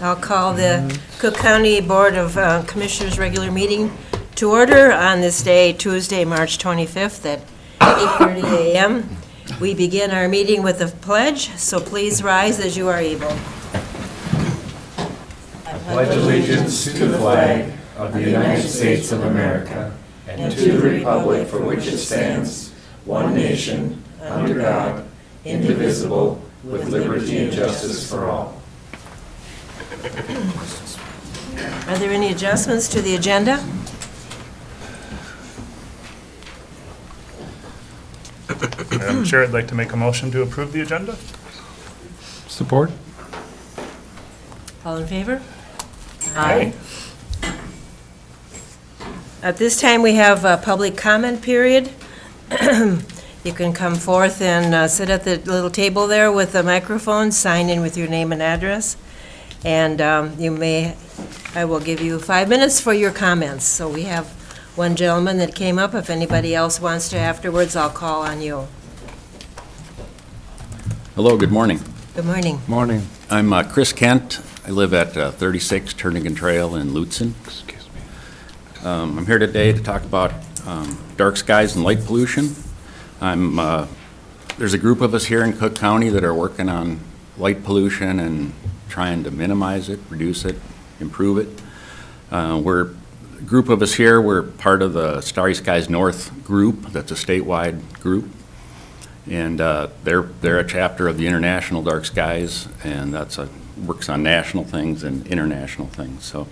I'll call the Cook County Board of Commissioners regular meeting to order on this day, Tuesday, March 25th at 8:30 a.m. We begin our meeting with a pledge, so please rise as you are able. I pledge allegiance to the flag of the United States of America and to the republic for which it stands, one nation, under God, indivisible, with liberty and justice for all. Are there any adjustments to the agenda? Madam Chair, I'd like to make a motion to approve the agenda. Support? All in favor? Aye. At this time, we have a public comment period. You can come forth and sit at the little table there with the microphone, sign in with your name and address. And I will give you 5 minutes for your comments. So we have one gentleman that came up. If anybody else wants to afterwards, I'll call on you. Hello, good morning. Good morning. Morning. I'm Chris Kent. I live at 36 Turnigan Trail in Lutsen. Excuse me. I'm here today to talk about dark skies and light pollution. There's a group of us here in Cook County that are working on light pollution and trying to minimize it, reduce it, improve it. A group of us here, we're part of the Starry Skies North group. That's a statewide group. And they're a chapter of the International Dark Skies, and works on national things and international things. So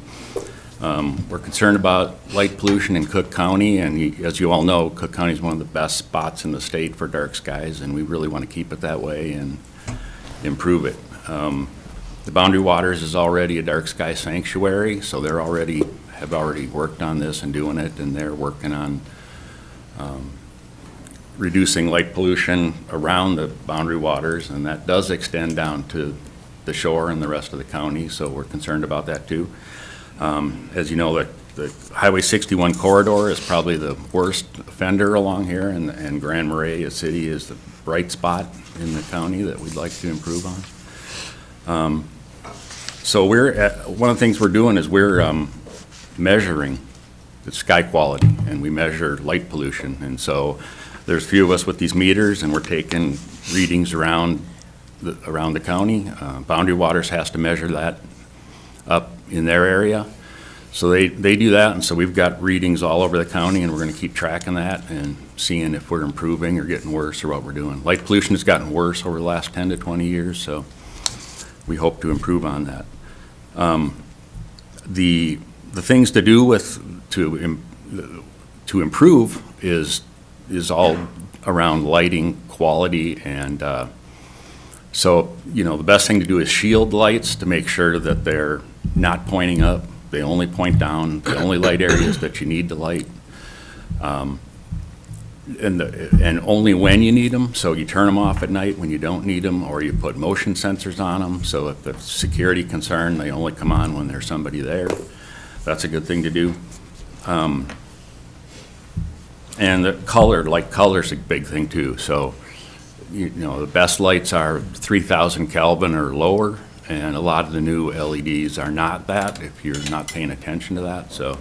we're concerned about light pollution in Cook County, and as you all know, Cook County is one of the best spots in the state for dark skies, and we really want to keep it that way and improve it. The Boundary Waters is already a dark sky sanctuary, so have already worked on this and doing it, and they're working on reducing light pollution around the Boundary Waters, and that does extend down to the shore and the rest of the county, so we're concerned about that too. As you know, the Highway 61 corridor is probably the worst offender along here, and Grand Marais, a city, is the bright spot in the county that we'd like to improve on. So one of the things we're doing is we're measuring the sky quality, and we measure light pollution. And so there's a few of us with these meters, and we're taking readings around the county. Boundary Waters has to measure that up in their area. So they do that, and so we've got readings all over the county, and we're going to keep tracking that and seeing if we're improving or getting worse or what we're doing. Light pollution has gotten worse over the last 10 to 20 years, so we hope to improve on that. The things to do to improve is all around lighting quality, and so the best thing to do is shield lights to make sure that they're not pointing up. They only point down. They only light areas that you need to light, and only when you need them. So you turn them off at night when you don't need them, or you put motion sensors on them. So if there's security concern, they only come on when there's somebody there. That's a good thing to do. And the light color's a big thing too. So the best lights are 3,000 Kelvin or lower. And a lot of the new LEDs are not that, if you're not paying attention to that. So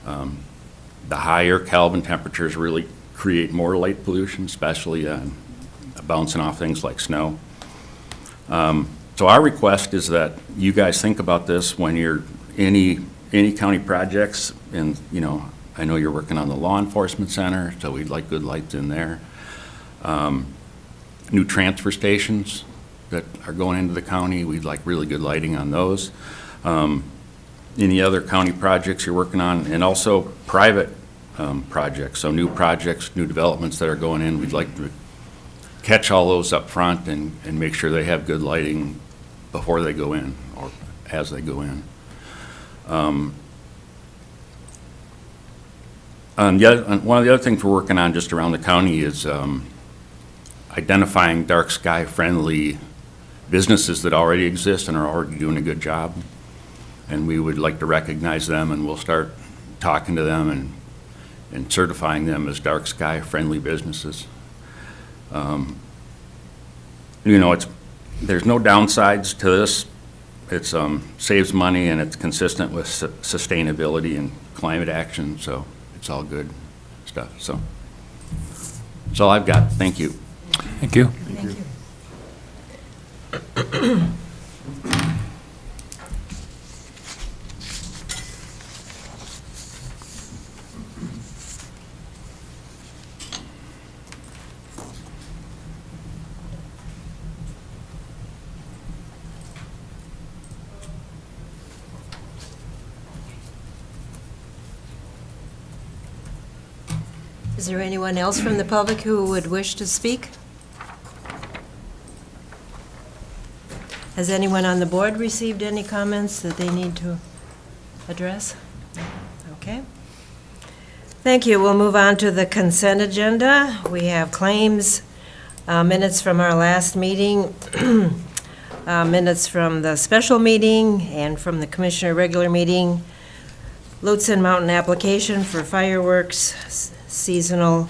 the higher Kelvin temperatures really create more light pollution, especially bouncing off things like snow. So our request is that you guys think about this when you're any county projects, and I know you're working on the law enforcement center, so we'd like good lights in there. New transfer stations that are going into the county, we'd like really good lighting on those. Any other county projects you're working on, and also private projects, so new projects, new developments that are going in, we'd like to catch all those up front and make sure they have good lighting before they go in or as they go in. One of the other things we're working on just around the county is identifying dark sky friendly businesses that already exist and are already doing a good job, and we would like to recognize them, and we'll start talking to them and certifying them as dark sky friendly businesses. There's no downsides to this it's saves money and it's consistent with sustainability and climate action, so it's all good stuff. So that's all I've got. Thank you. Thank you. Thank you. Is there anyone else from the public who would wish to speak? Has anyone on the board received any comments that they need to address? Okay. Thank you. We'll move on to the consent agenda. We have claims, minutes from our last meeting, minutes from the special meeting, and from the commissioner regular meeting. Lutsen Mountain application for fireworks, seasonal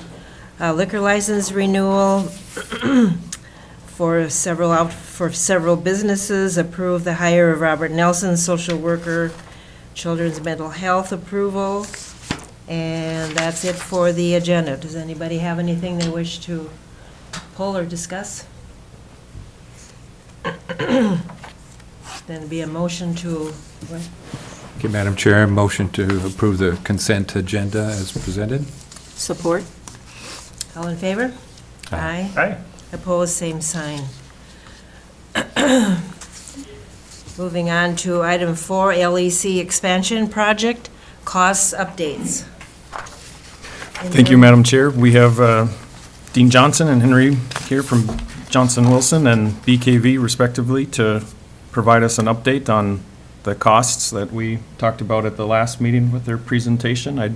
liquor license renewal for several businesses. Approve the hire of Robert Nelson, social worker, children's mental health approval. And that's it for the agenda. Does anybody have anything they wish to pull or discuss? Then be a motion to, what? Okay, Madam Chair, motion to approve the consent agenda as presented. Support. All in favor? Aye. Aye. Opposed, same sign. Moving on to item 4, LEC expansion project, costs updates. Thank you, Madam Chair. We have Dean Johnson and Henry here from Johnson Wilson and BKV respectively to provide us an update on the costs that we talked about at the last meeting with their presentation. I'd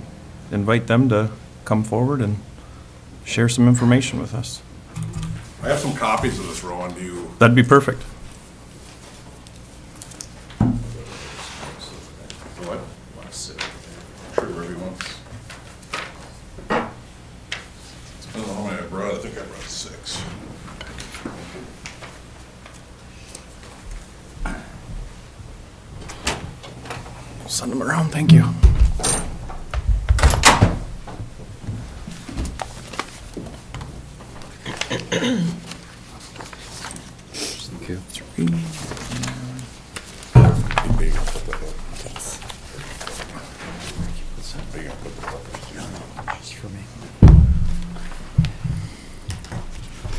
invite them to come forward and share some information with us. I have some copies of this, Rowan. Do you? That'd be perfect. What? Want to sit? Sure, wherever you want. I don't know how many I brought. I think I brought 6. I'll send them around. Thank you. Thank you.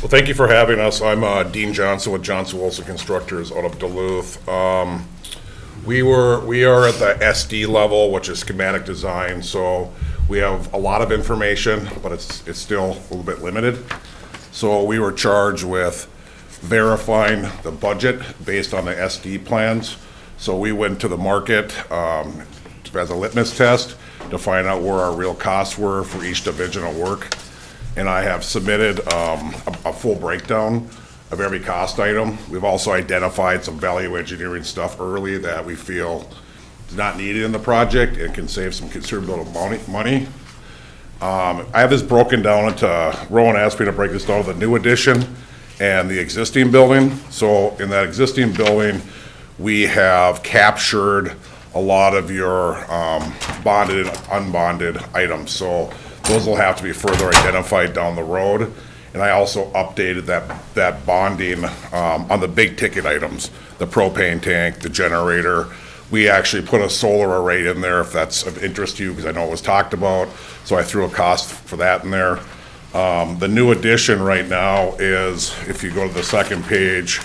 Well, thank you for having us. I'm Dean Johnson with Johnson Wilson Constructors out of Duluth. We are at the SD level, which is schematic design, so we have a lot of information, but it's still a little bit limited. So we were charged with verifying the budget based on the SD plans. So we went to the market as a litmus test to find out where our real costs were for each division of work. And I have submitted a full breakdown of every cost item. We've also identified some value engineering stuff early that we feel is not needed in the project and can save some considerable money. I have this broken down into, Rowan asked me to break this down to the new addition and the existing building. So in that existing building, we have captured a lot of your bonded and unbonded items. So those will have to be further identified down the road. And I also updated that bonding on the big ticket items, the propane tank, the generator. We actually put a solar array in there if that's of interest to you, because I know it was talked about. So I threw a cost for that in there. The new addition right now is, if you go to the second page,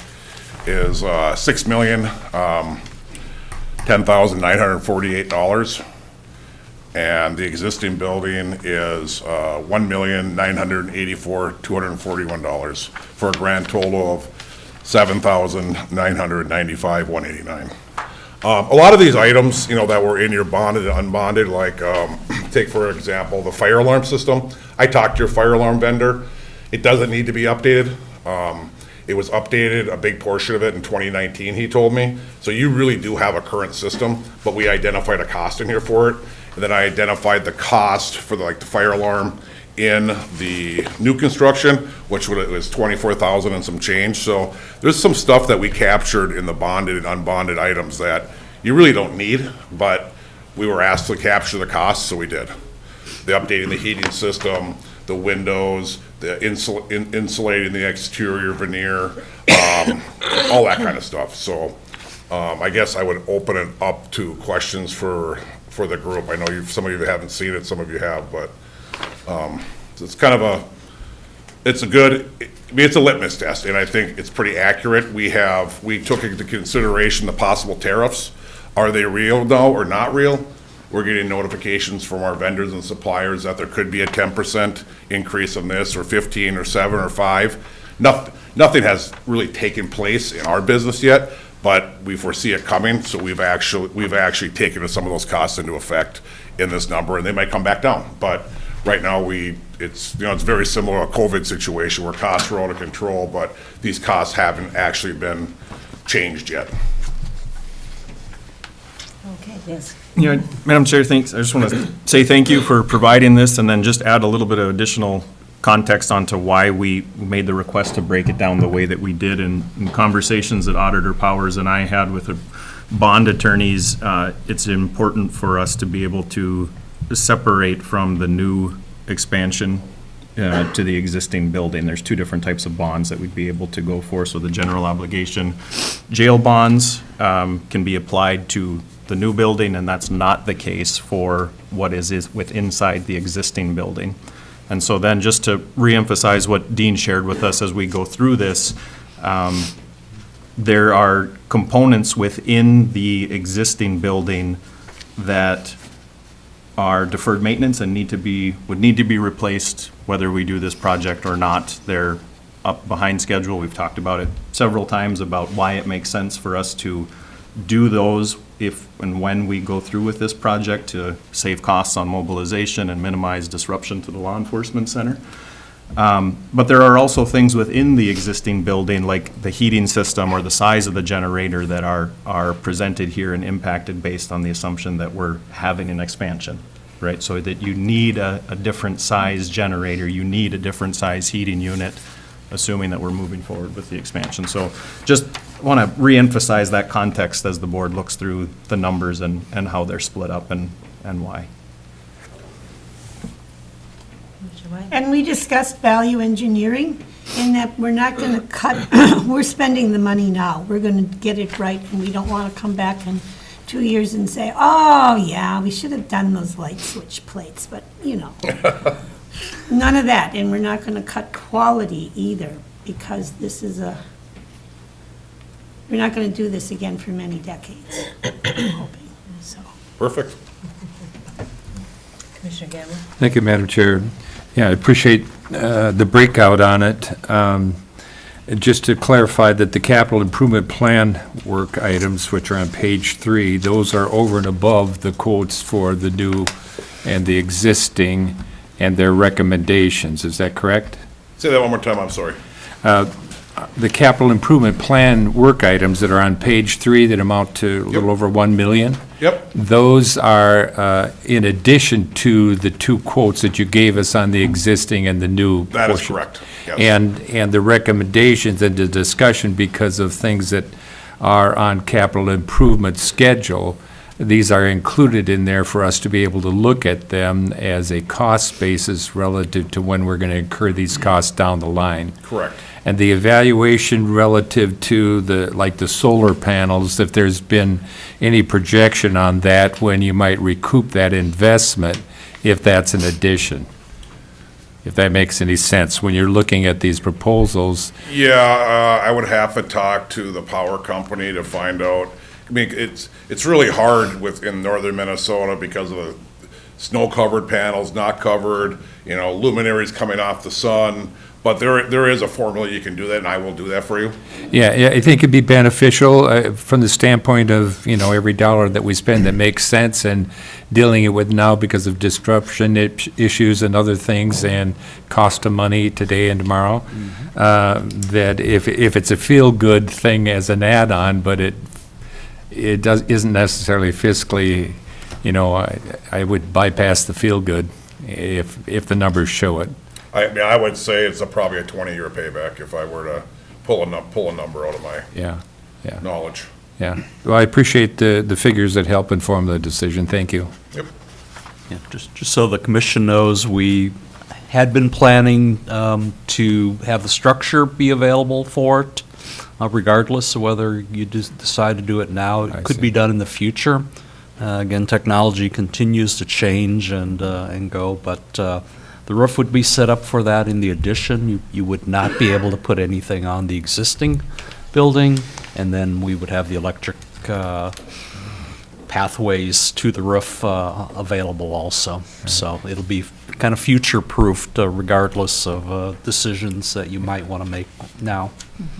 is $6,010,948. And the existing building is $1,984,241 for a grand total of $7,995,189. A lot of these items, that were in your bonded and unbonded, like take for example the fire alarm system. I talked to your fire alarm vendor. It doesn't need to be updated. It was updated, a big portion of it in 2019, he told me. So you really do have a current system, but we identified a cost in here for it. And then I identified the cost for the fire alarm in the new construction, which was 24,000 and some change. So there's some stuff that we captured in the bonded and unbonded items that you really don't need, but we were asked to capture the costs, so we did. The updating the heating system, the windows, the insulating the exterior veneer, all that kind of stuff. So I guess I would open it up to questions for the group. I know some of you haven't seen it, some of you have, but it's kind of it's a litmus test, and I think it's pretty accurate. We took into consideration the possible tariffs. Are they real now or not real? We're getting notifications from our vendors and suppliers that there could be a 10% increase on this, or 15, or 7, or 5. Nothing has really taken place in our business yet, but we foresee it coming, so we've actually taken some of those costs into effect in this number, and they might come back down. But right now, it's very similar to a COVID situation where costs are out of control, but these costs haven't actually been changed yet. Okay, yes. Yeah, Madam Chair, thanks. I just want to say thank you for providing this, and then just add a little bit of additional context onto why we made the request to break it down the way that we did. In conversations that Auditor Powers and I had with the bond attorneys, it's important for us to be able to separate from the new expansion to the existing building. There's two different types of bonds that we'd be able to go for. So the general obligation jail bonds can be applied to the new building, and that's not the case for what is inside the existing building. And so then, just to reemphasize what Dean shared with us as we go through this, there are components within the existing building that are deferred maintenance and would need to be replaced whether we do this project or not. They're up behind schedule. We've talked about it several times about why it makes sense for us to do those if and when we go through with this project to save costs on mobilization and minimize disruption to the law enforcement center. But there are also things within the existing building, like the heating system or the size of the generator, that are presented here and impacted based on the assumption that we're having an expansion, right? So that you need a different size generator, you need a different size heating unit, assuming that we're moving forward with the expansion. So just want to reemphasize that context as the board looks through the numbers and how they're split up and why. And we discussed value engineering, in that we're not going to cut, we're spending the money now. We're going to get it right, and we don't want to come back in 2 years and say, oh, yeah, we should have done those light switch plates, but, none of that. And we're not going to cut quality either, because this is we're not going to do this again for many decades, I'm hoping, so. Perfect. Commissioner Gamble? Thank you, Madam Chair. Yeah, I appreciate the breakout on it. Just to clarify that the capital improvement plan work items, which are on page 3, those are over and above the quotes for the new and the existing and their recommendations. Is that correct? Say that one more time, I'm sorry. The capital improvement plan work items that are on page 3 that amount to a little over 1 million. Yep. Those are in addition to the 2 quotes that you gave us on the existing and the new That is portion. correct, yes. And the recommendations and the discussion, because of things that are on capital improvement schedule, these are included in there for us to be able to look at them as a cost basis relative to when we're going to incur these costs down the line. Correct. And the evaluation relative to the solar panels, if there's been any projection on that, when you might recoup that investment, if that's an addition, if that makes any sense, when you're looking at these proposals. Yeah, I would have to talk to the power company to find out. I mean, it's really hard in northern Minnesota because of the snow-covered panels, not covered, luminaries coming off the sun. But there is a formula you can do that, and I will do that for you. Yeah, I think it'd be beneficial from the standpoint of, every dollar that we spend that makes sense, and dealing it with now because of disruption issues and other things and cost of money today and tomorrow. That if it's a feel-good thing as an add-on, but it isn't necessarily fiscally, I would bypass the feel-good if the numbers show it. I mean, I would say it's probably a 20-year payback if I were to pull a number out of my Yeah, yeah, knowledge. yeah. Well, I appreciate the figures that help inform the decision. Thank you. Yep. Yeah, just so the commission knows, we had been planning to have the structure be available for it, regardless of whether you just decide to do it now. I It could see. be done in the future. Again, technology continues to change and go, but the roof would be set up for that in the addition. You would not be able to put anything on the existing building, and then we would have the electric pathways to the roof available also. So it'll be kind of future-proofed regardless of decisions that you might want to make now.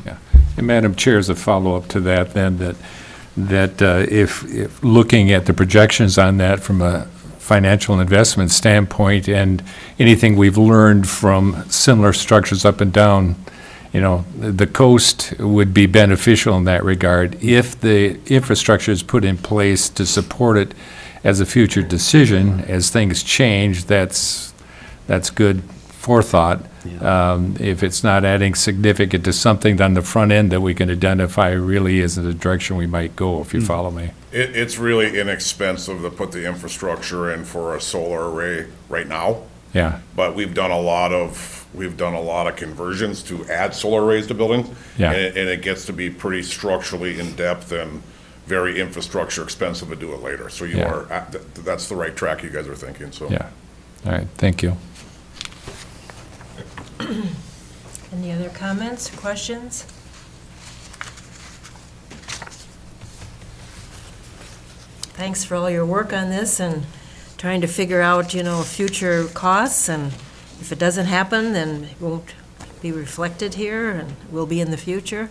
Yeah. And Madam Chair, as a follow-up to that, then, that if looking at the projections on that from a financial investment standpoint and anything we've learned from similar structures up and down, the coast would be beneficial in that regard. If the infrastructure is put in place to support it as a future decision, as things change, that's good forethought. If it's not adding significant to something on the front end that we can identify really isn't the direction we might go, if you follow me. It's really inexpensive to put the infrastructure in for a solar array right now, Yeah, but we've done a lot of conversions to add solar arrays to buildings. Yeah. And it gets to be pretty structurally in-depth and very infrastructure expensive to do it later. So Yeah. that's the right track you guys are thinking, so. yeah. All right, thank you. Any other comments or questions? Thanks for all your work on this and trying to figure out, future costs, and if it doesn't happen, then it won't be reflected here and will be in the future.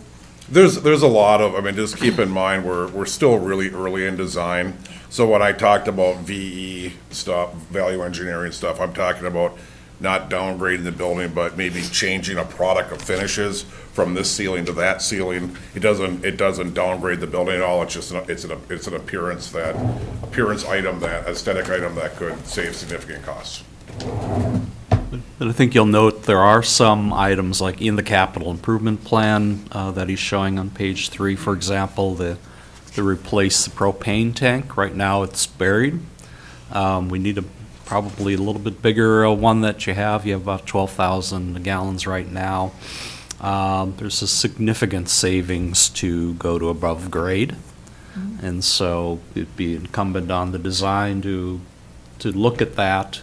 There's a lot of, just keep in mind, we're still really early in design. So when I talked about VE stuff, value engineering stuff, I'm talking about not downgrading the building, but maybe changing a product of finishes from this ceiling to that ceiling. It doesn't downgrade the building at all. It's just it's an appearance item, that aesthetic item that could save significant costs. But I think you'll note there are some items, like in the capital improvement plan that he's showing on page 3, for example, to replace the propane tank. Right now, it's buried. We need probably a little bit bigger one that you have. You have about 12,000 gallons right now. There's a significant savings to go to above grade. And so it'd be incumbent on the design to look at that,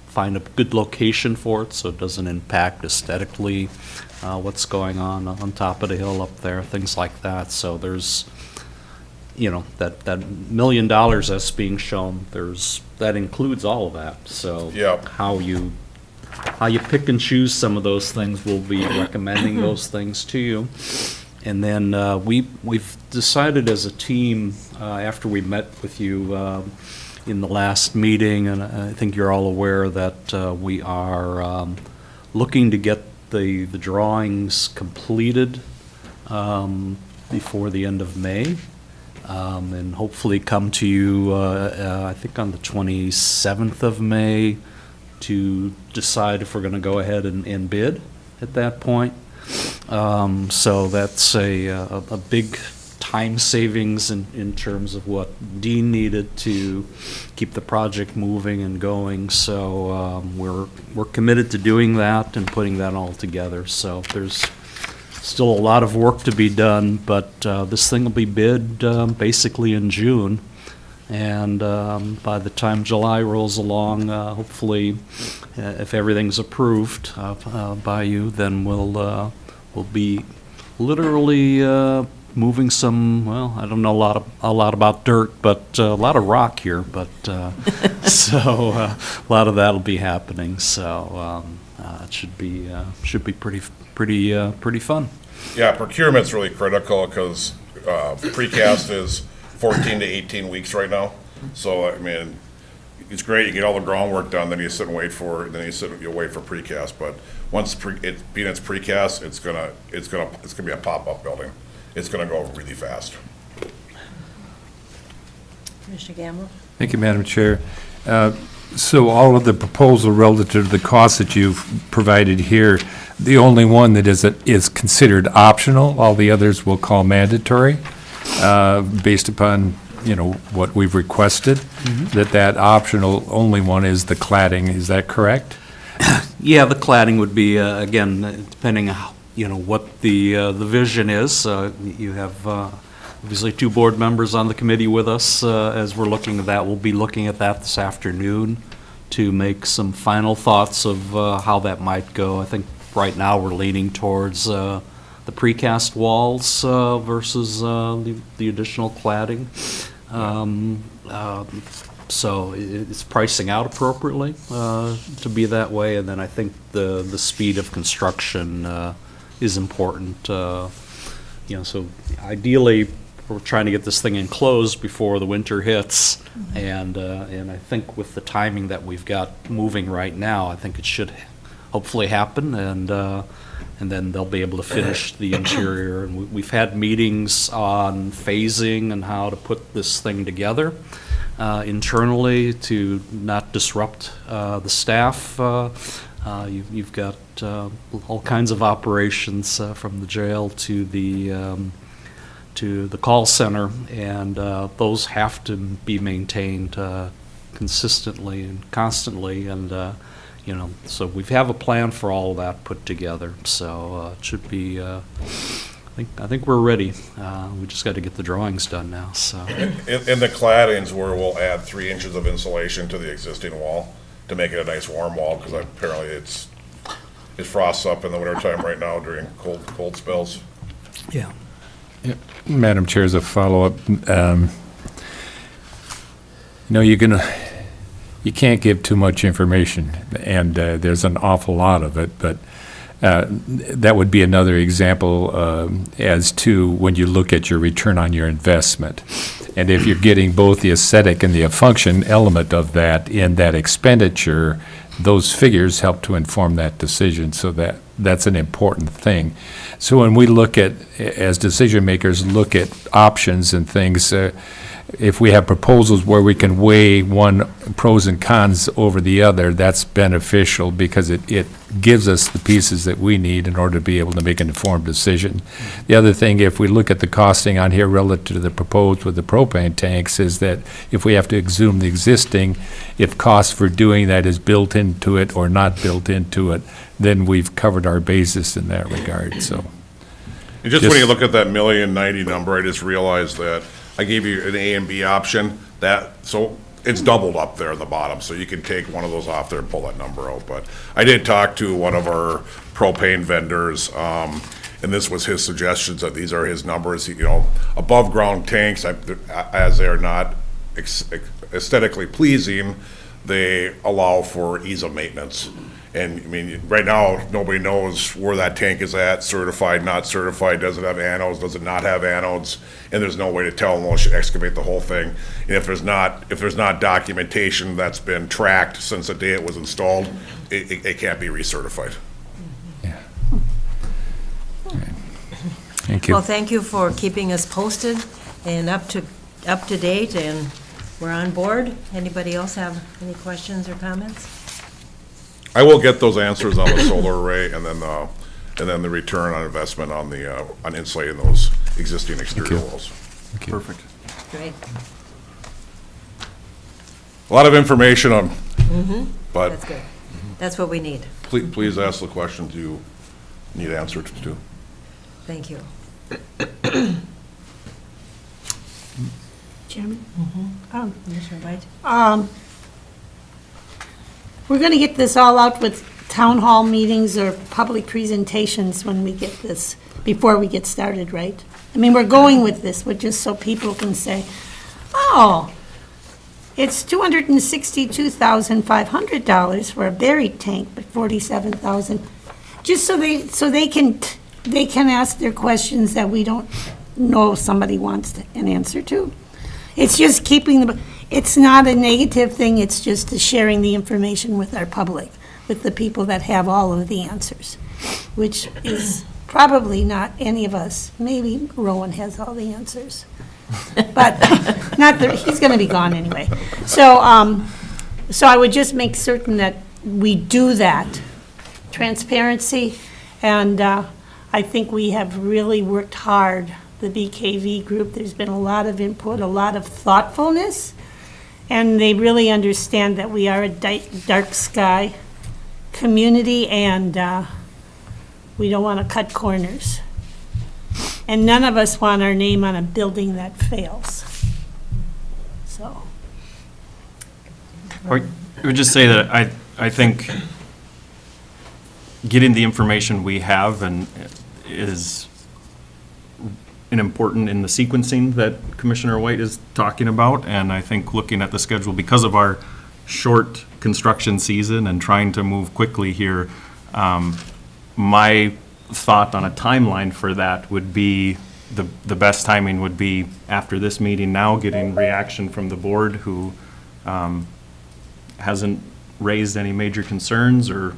find a good location for it so it doesn't impact aesthetically what's going on top of the hill up there, things like that. So there's, that $1 million that's being shown, that includes all of that. So Yep. how you pick and choose some of those things, we'll be recommending those things to you. And then we've decided as a team, after we met with you in the last meeting, and I think you're all aware that we are looking to get the drawings completed before the end of May, and hopefully come to you, I think on the 27th of May, to decide if we're going to go ahead and bid at that point. So that's a big time savings in terms of what Dean needed to keep the project moving and going. So we're committed to doing that and putting that all together. So there's still a lot of work to be done, but this thing will be bid basically in June. And by the time July rolls along, hopefully, if everything's approved by you, then we'll be literally moving some, well, I don't know a lot about dirt, but a lot of rock here. But so a lot of that'll be happening. So it should be pretty fun. Yeah, procurement's really critical because precast is 14 to 18 weeks right now. So, it's great, you get all the groundwork done, then you sit and wait for, you'll wait for precast. But once it's precast, it's gonna be a pop-up building. It's gonna go really fast. Commissioner Gamble? Thank you, Madam Chair. So all of the proposal relative to the costs that you've provided here, the only one that is considered optional, all the others we'll call mandatory, based upon, what we've requested, that optional only one is the cladding, is that correct? Yeah, the cladding would be, again, depending on, what the vision is. You have obviously 2 board members on the committee with us as we're looking at that. We'll be looking at that this afternoon to make some final thoughts of how that might go. I think right now we're leaning towards the precast walls versus the additional cladding. So it's pricing out appropriately to be that way, and then I think the speed of construction is important. So ideally, we're trying to get this thing enclosed before the winter hits, and I think with the timing that we've got moving right now, I think it should hopefully happen, and then they'll be able to finish the interior. And we've had meetings on phasing and how to put this thing together internally to not disrupt the staff. You've got all kinds of operations from the jail to the call center, and those have to be maintained consistently and constantly, and so we have a plan for all of that put together. So it should be. I think we're ready. We just got to get the drawings done now. So In the claddings, where we'll add 3 inches of insulation to the existing wall to make it a nice warm wall, because apparently it frosts up in the wintertime right now during cold spells. yeah. Madam Chair, as a follow-up, you can't give too much information, and there's an awful lot of it, but that would be another example as to when you look at your return on your investment. And if you're getting both the aesthetic and the function element of that in that expenditure, those figures help to inform that decision, so that's an important thing. So when we look at, as decision makers, look at options and things, if we have proposals where we can weigh one pros and cons over the other, that's beneficial because it gives us the pieces that we need in order to be able to make an informed decision. The other thing, if we look at the costing on here relative to the proposed with the propane tanks, is that if we have to exhume the existing, if cost for doing that is built into it or not built into it, then we've covered our basis in that regard, so. And just when you look at that $1,090,000 number, I just realized that I gave you an A and B option, so it's doubled up there in the bottom, so you can take one of those off there and pull that number out. But I did talk to one of our propane vendors, and this was his suggestions, that these are his numbers. Above ground tanks, as they're not aesthetically pleasing, they allow for ease of maintenance. And, I mean, right now, nobody knows where that tank is at, certified, not certified, does it have anodes, does it not have anodes, and there's no way to tell unless you excavate the whole thing. And if there's not documentation that's been tracked since the day it was installed, it can't be recertified. Yeah. Thank you. Well, thank you for keeping us posted and up to date, and we're on board. Anybody else have any questions or comments? I will get those answers on the solar array, and then the return on investment on insulating those existing exterior walls. Perfect. Great. A lot of information on, but That's good. That's what we need. please ask the questions you need answered to. Thank you. Chairman? Commissioner White? We're going to get this all out with town hall meetings or public presentations when we get this, before we get started, right? I mean, we're going with this, but just so people can say, oh, it's $262,500 for a buried tank, but $47,000. Just so they can ask their questions that we don't know somebody wants an answer to. It's just keeping it's not a negative thing, it's just sharing the information with our public, with the people that have all of the answers, which is probably not any of us. Maybe Rowan has all the answers. But not that, he's going to be gone anyway. So So I would just make certain that we do that, transparency, and I think we have really worked hard, the BKV group. There's been a lot of input, a lot of thoughtfulness, and they really understand that we are a dark sky community, and we don't want to cut corners. And none of us want our name on a building that fails. So, I would just say that I think getting the information we have and is important in the sequencing that Commissioner White is talking about. And I think looking at the schedule, because of our short construction season and trying to move quickly here, my thought on a timeline for that would be, the best timing would be after this meeting now, getting reaction from the board who hasn't raised any major concerns or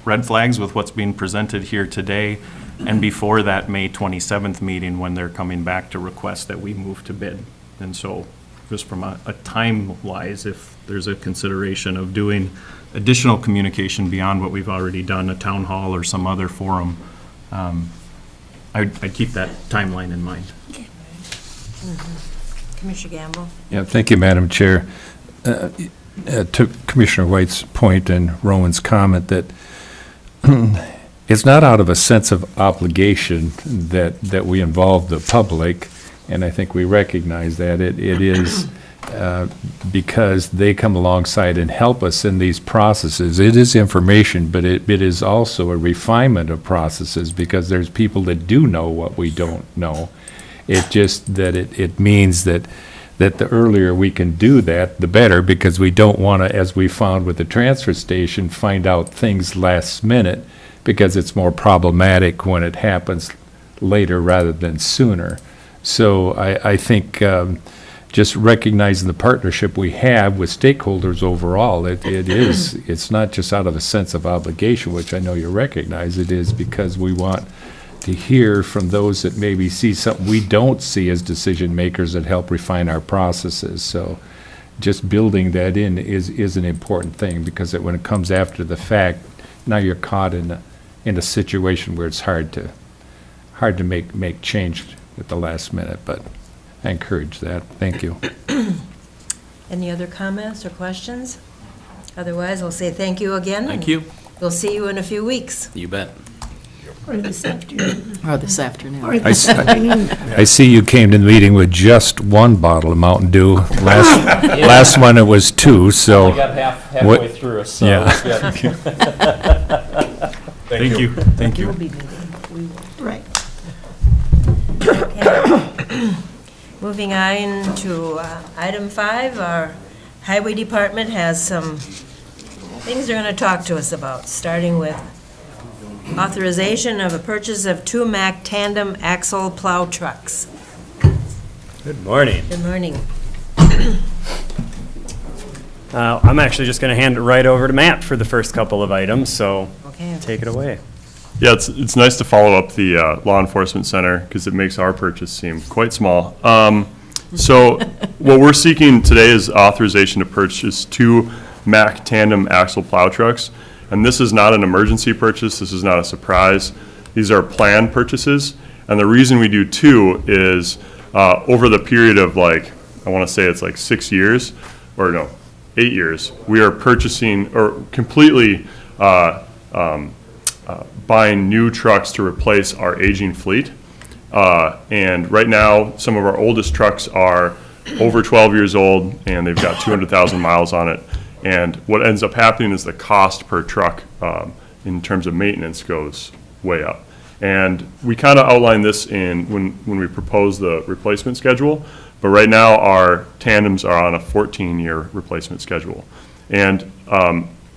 red flags with what's being presented here today, and before that May 27th meeting when they're coming back to request that we move to bid. And so just from a time-wise, if there's a consideration of doing additional communication beyond what we've already done, a town hall or some other forum, I'd keep that timeline in mind. Commissioner Gamble? Yeah, thank you, Madam Chair. To Commissioner White's point and Rowan's comment that it's not out of a sense of obligation that we involve the public, and I think we recognize that. It is because they come alongside and help us in these processes. It is information, but it is also a refinement of processes, because there's people that do know what we don't know. It just that it means that the earlier we can do that, the better, because we don't want to, as we found with the transfer station, find out things last minute, because it's more problematic when it happens later rather than sooner. So I think just recognizing the partnership we have with stakeholders overall, it's not just out of a sense of obligation, which I know you recognize. It is because we want to hear from those that maybe see something we don't see as decision makers that help refine our processes. So just building that in is an important thing, because when it comes after the fact, now you're caught in a situation where it's hard to make change at the last minute. But I encourage that. Thank you. Any other comments or questions? Otherwise, I'll say thank you again. Thank you. We'll see you in a few weeks. You bet. or this afternoon. Or this afternoon. Or this afternoon. I see you came to the meeting with just one bottle of Mountain Dew. Last one it was two, so. Only got halfway What- through, so Yeah. it's good. Thank you. Thank you. We'll be meeting. We will. Right. Okay. Moving on to item 5, our Highway Department has some things they're going to talk to us about, starting with authorization of a purchase of 2 Mack Tandem axle plow trucks. Good morning. Good morning. I'm actually just going to hand it right over to Matt for the first couple of items, so Okay. take it away. Yeah, it's nice to follow up the law enforcement center because it makes our purchase seem quite small. So what we're seeking today is authorization to purchase 2 Mack Tandem axle plow trucks. And this is not an emergency purchase. This is not a surprise. These are planned purchases. And the reason we do 2 is over the period of I want to say it's 6 years, or no, 8 years, we are purchasing or completely buying new trucks to replace our aging fleet. And right now, some of our oldest trucks are over 12 years old, and they've got 200,000 miles on it. And what ends up happening is the cost per truck in terms of maintenance goes way up. And we kind of outlined this when we proposed the replacement schedule. But right now, our tandems are on a 14-year replacement schedule. And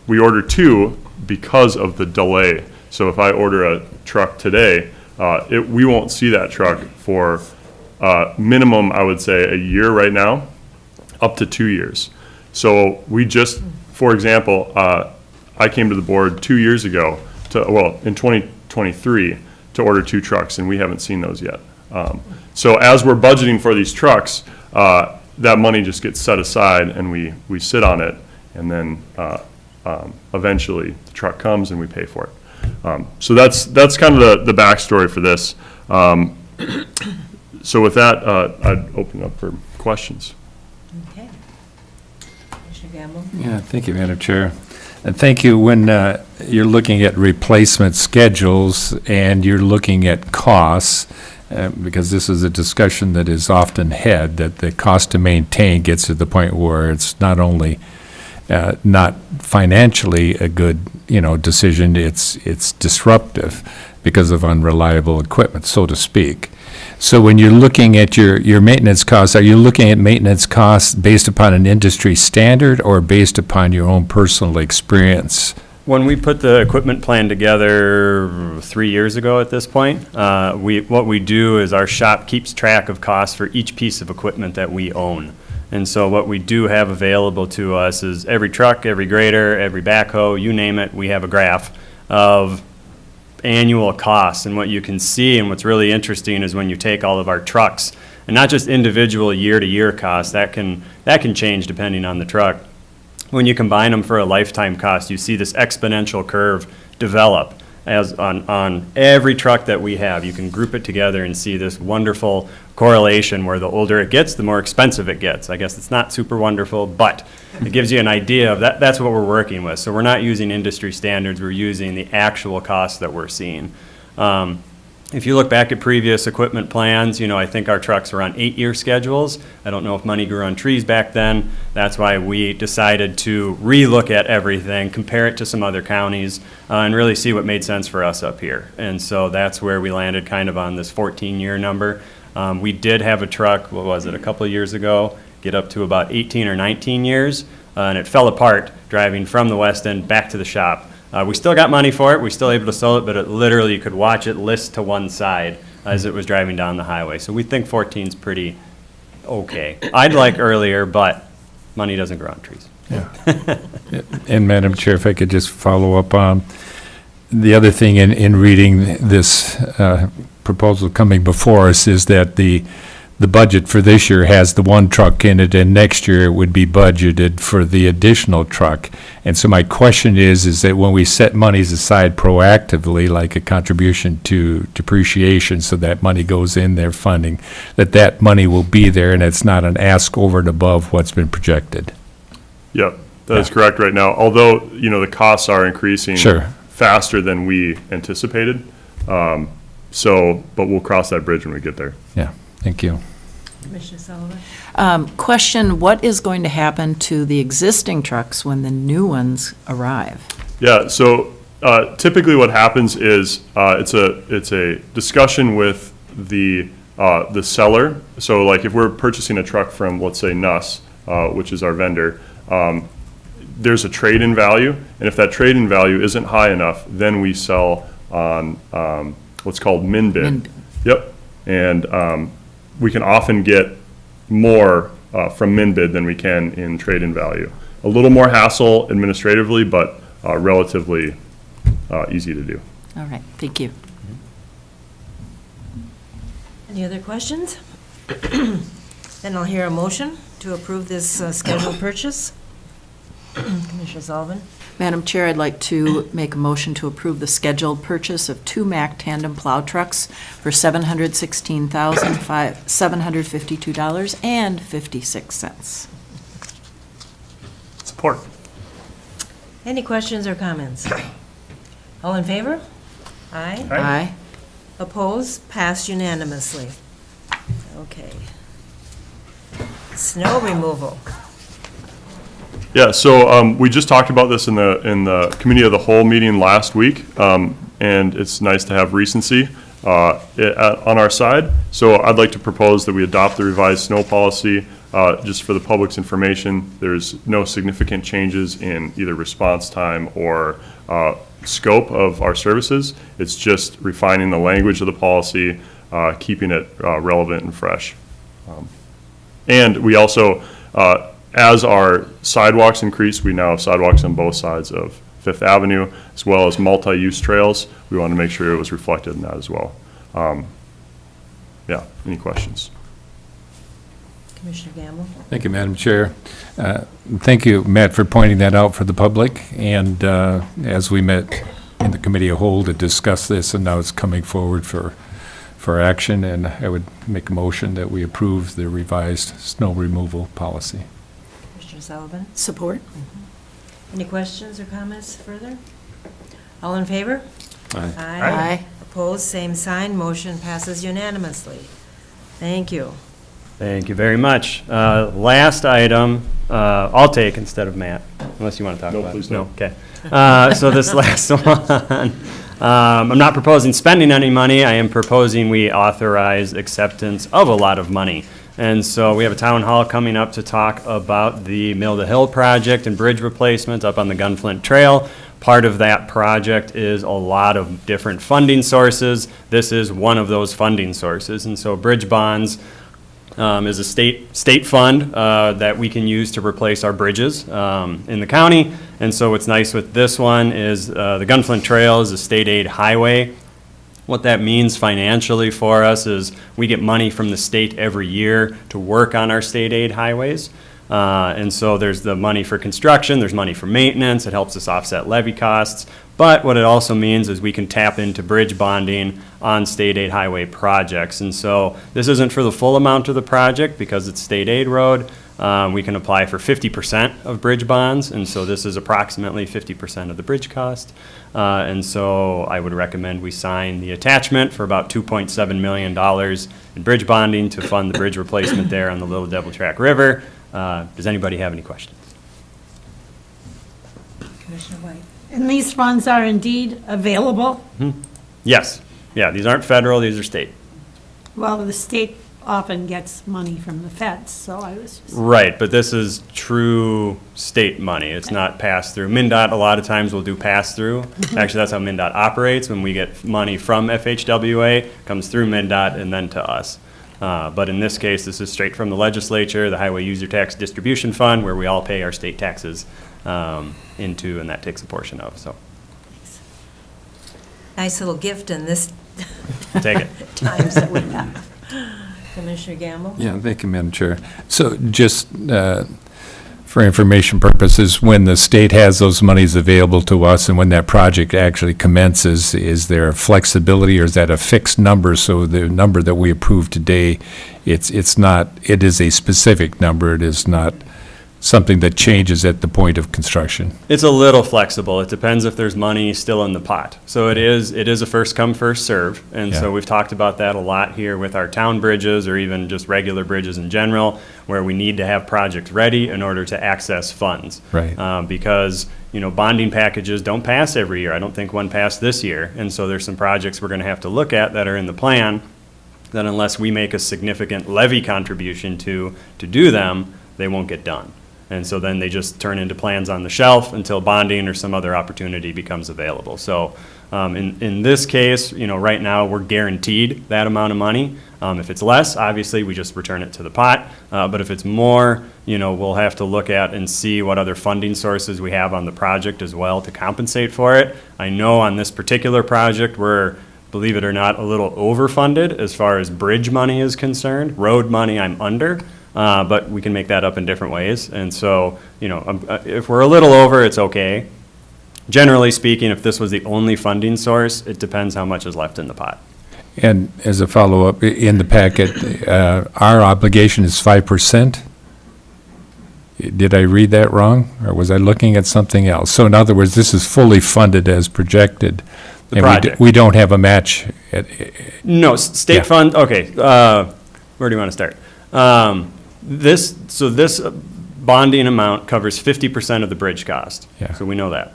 we order 2 because of the delay. So if I order a truck today, we won't see that truck for minimum, I would say, a year right now, up to 2 years. So we just, for example, I came to the board 2 years ago, in 2023, to order 2 trucks, and we haven't seen those yet. So as we're budgeting for these trucks, that money just gets set aside and we sit on it, and then eventually the truck comes and we pay for it. So that's kind of the backstory for this. So with that, I'd open up for questions. Okay. Commissioner Gamble? Yeah, thank you, Madam Chair. And thank you. When you're looking at replacement schedules and you're looking at costs, because this is a discussion that is often had, that the cost to maintain gets to the point where it's not only not financially a good, decision, it's disruptive because of unreliable equipment, so to speak. So when you're looking at your maintenance costs, are you looking at maintenance costs based upon an industry standard or based upon your own personal experience? When we put the equipment plan together 3 years ago at this point, what we do is our shop keeps track of costs for each piece of equipment that we own. And so what we do have available to us is every truck, every grader, every backhoe, you name it, we have a graph of annual costs. And what you can see and what's really interesting is when you take all of our trucks, and not just individual year-to-year costs, that can change depending on the truck. When you combine them for a lifetime cost, you see this exponential curve develop as on every truck that we have. You can group it together and see this wonderful correlation where the older it gets, the more expensive it gets. I guess it's not super wonderful, but it gives you an idea of that. That's what we're working with. So we're not using industry standards, we're using the actual costs that we're seeing. If you look back at previous equipment plans, I think our trucks were on 8-year schedules. I don't know if money grew on trees back then. That's why we decided to relook at everything, compare it to some other counties, and really see what made sense for us up here. And so that's where we landed kind of on this 14-year number. We did have a truck, a couple of years ago, get up to about 18 or 19 years, and it fell apart driving from the west end back to the shop. We still got money for it, we still able to sell it, but it literally, you could watch it list to one side as it was driving down the highway. So we think 14's pretty okay. I'd like earlier, but money doesn't grow on trees. And Madam Chair, if I could just follow up on the other thing in reading this proposal coming before us is that the budget for this year has the one truck in it, and next year it would be budgeted for the additional truck. And so my question is that when we set monies aside proactively, like a contribution to depreciation, so that money goes in there funding, that money will be there and it's not an ask over and above what's been projected. Yep, that is correct right now. Although, the costs are increasing faster than we anticipated. But we'll cross that bridge when we get there. Yeah, thank you. Commissioner Sullivan? Question, what is going to happen to the existing trucks when the new ones arrive? Yeah, so typically what happens is it's a discussion with the seller. So like if we're purchasing a truck from, let's say, Nuss, which is our vendor, there's a trade-in value, and if that trade-in value isn't high enough, then we sell on what's called min bid. Yep, and we can often get more from min bid than we can in trade-in value. A little more hassle administratively, but relatively easy to do. All right, thank you. Any other questions? Then I'll hear a motion to approve this scheduled purchase. Commissioner Sullivan? Madam Chair, I'd like to make a motion to approve the scheduled purchase of 2 Mack Tandem plow trucks for $716,752.56. Support. Any questions or comments? All in favor? Aye. Aye. Opposed? Passed unanimously. Okay. Snow removal. Yeah, so we just talked about this in the committee of the whole meeting last week, and it's nice to have recency on our side. So I'd like to propose that we adopt the revised snow policy. Just for the public's information, there's no significant changes in either response time or scope of our services. It's just refining the language of the policy, keeping it relevant and fresh. And we also, as our sidewalks increase, we now have sidewalks on both sides of Fifth Avenue, as well as multi-use trails. We want to make sure it was reflected in that as well. Yeah, any questions? Commissioner Gamble? Thank you, Madam Chair. Thank you, Matt, for pointing that out for the public. And as we met in the committee of whole to discuss this, and now it's coming forward for action, and I would make a motion that we approve the revised snow removal policy. Commissioner Sullivan? Support? Any questions or comments further? All in favor? Aye. Opposed, same sign. Motion passes unanimously. Thank you. Thank you very much. Last item, I'll take instead of Matt, unless you want to talk about it. please don't. Okay. So this last one, I'm not proposing spending any money. I am proposing we authorize acceptance of a lot of money. And so we have a town hall coming up to talk about the Mill to Hill project and bridge replacement up on the Gunflint Trail. Part of that project is a lot of different funding sources. This is one of those funding sources. And so bridge bonds is a state fund that we can use to replace our bridges in the county. And so what's nice with this one is the Gunflint Trail is a state aid highway. What that means financially for us is we get money from the state every year to work on our state aid highways. And so there's the money for construction, there's money for maintenance, it helps us offset levy costs. But what it also means is we can tap into bridge bonding on state aid highway projects. And so this isn't for the full amount of the project because it's state aid road. We can apply for 50% of bridge bonds, and so this is approximately 50% of the bridge cost. And so I would recommend we sign the attachment for about $2.7 million in bridge bonding to fund the bridge replacement there on the Little Devil Track River. Does anybody have any questions? Commissioner White? And these funds are indeed available? Yes. Yeah, these aren't federal, these are state. Well, the state often gets money from the feds, so I was just... Right, but this is true state money. It's not pass-through. MnDOT a lot of times will do pass-through. Actually, that's how MnDOT operates. When we get money from FHWA, comes through MnDOT and then to us. But in this case, this is straight from the legislature, the Highway User Tax Distribution Fund, where we all pay our state taxes into, and that takes a portion of, so. Nice little gift in this Take it. times that we have. Commissioner Gamble? Yeah, thank you, Madam Chair. So just for information purposes, when the state has those monies available to us and when that project actually commences, is there flexibility or is that a fixed number? So the number that we approved today, it's not, it is a specific number. It is not something that changes at the point of construction. It's a little flexible. It depends if there's money still in the pot. So it is a first come, first serve. And so Yeah. we've talked about that a lot here with our town bridges or even just regular bridges in general, where we need to have projects ready in order to access funds. Right. Because, bonding packages don't pass every year. I don't think one passed this year. And so there's some projects we're going to have to look at that are in the plan that unless we make a significant levy contribution to do them, they won't get done. And so then they just turn into plans on the shelf until bonding or some other opportunity becomes available. So in this case, right now, we're guaranteed that amount of money. If it's less, obviously, we just return it to the pot. But if it's more, we'll have to look at and see what other funding sources we have on the project as well to compensate for it. I know on this particular project, we're, believe it or not, a little overfunded as far as bridge money is concerned. Road money, I'm under. But we can make that up in different ways. And so, if we're a little over, it's okay. Generally speaking, if this was the only funding source, it depends how much is left in the pot. And as a follow-up, in the packet, our obligation is 5%? Did I read that wrong, or was I looking at something else? So in other words, this is fully funded as projected. The and project. we don't have a match. No, state Yeah. fund, okay, where do you want to start? This bonding amount covers 50% of the bridge cost. Yeah. So we know that.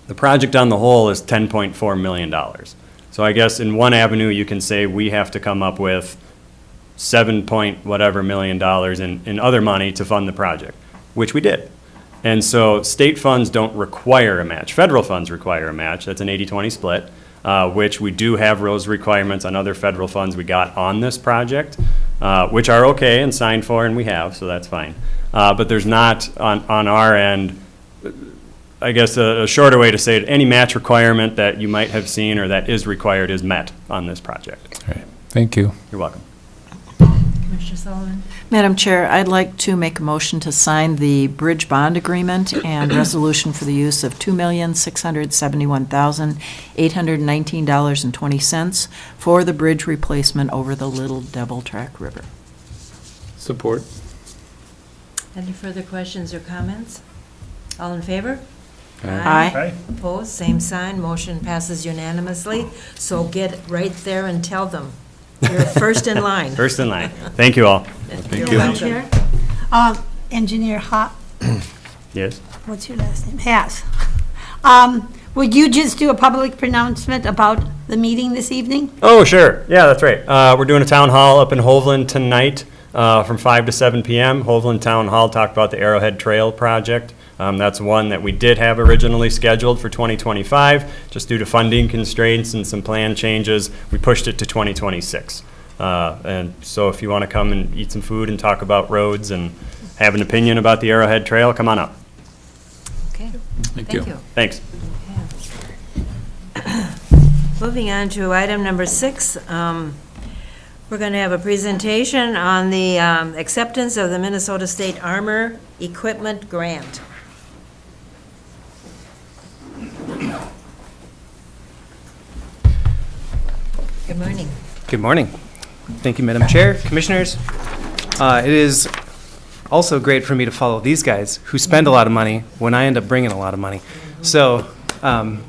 The project on the whole is $10.4 million. So I guess in one avenue, you can say we have to come up with $7 million in other money to fund the project, which we did. And so state funds don't require a match. Federal funds require a match. That's an 80-20 split, which we do have those requirements on other federal funds we got on this project, which are okay and signed for, and we have, so that's fine. But there's not, on our end, I guess a shorter way to say it, any match requirement that you might have seen or that is required is met on this project. All right. Thank you. You're welcome. Commissioner Sullivan? Madam Chair, I'd like to make a motion to sign the bridge bond agreement and resolution for the use of $2,671,819.20 for the bridge replacement over the Little Devil Track River. Support. Any further questions or comments? All in favor? Aye. Opposed, same sign, motion passes unanimously. So get right there and tell them. You're first in line. First in line. Thank you all. You're Madam welcome. Chair? Engineer Howe, Yes? what's your last name? Haas. Would you just do a public pronouncement about the meeting this evening? Oh, sure. Yeah, that's right. We're doing a town hall up in Hoveland tonight from 5 to 7 p.m. Hoveland Town Hall talked about the Arrowhead Trail project. That's one that we did have originally scheduled for 2025. Just due to funding constraints and some plan changes, we pushed it to 2026. And so if you want to come and eat some food and talk about roads and have an opinion about the Arrowhead Trail, come on up. Okay, thank you. you. Thanks. Moving on to item number 6, we're going to have a presentation on the acceptance of the Minnesota State Armor Equipment Grant. Good morning. Good morning. Thank you, Madam Chair, Commissioners. It is also great for me to follow these guys who spend a lot of money when I end up bringing a lot of money. So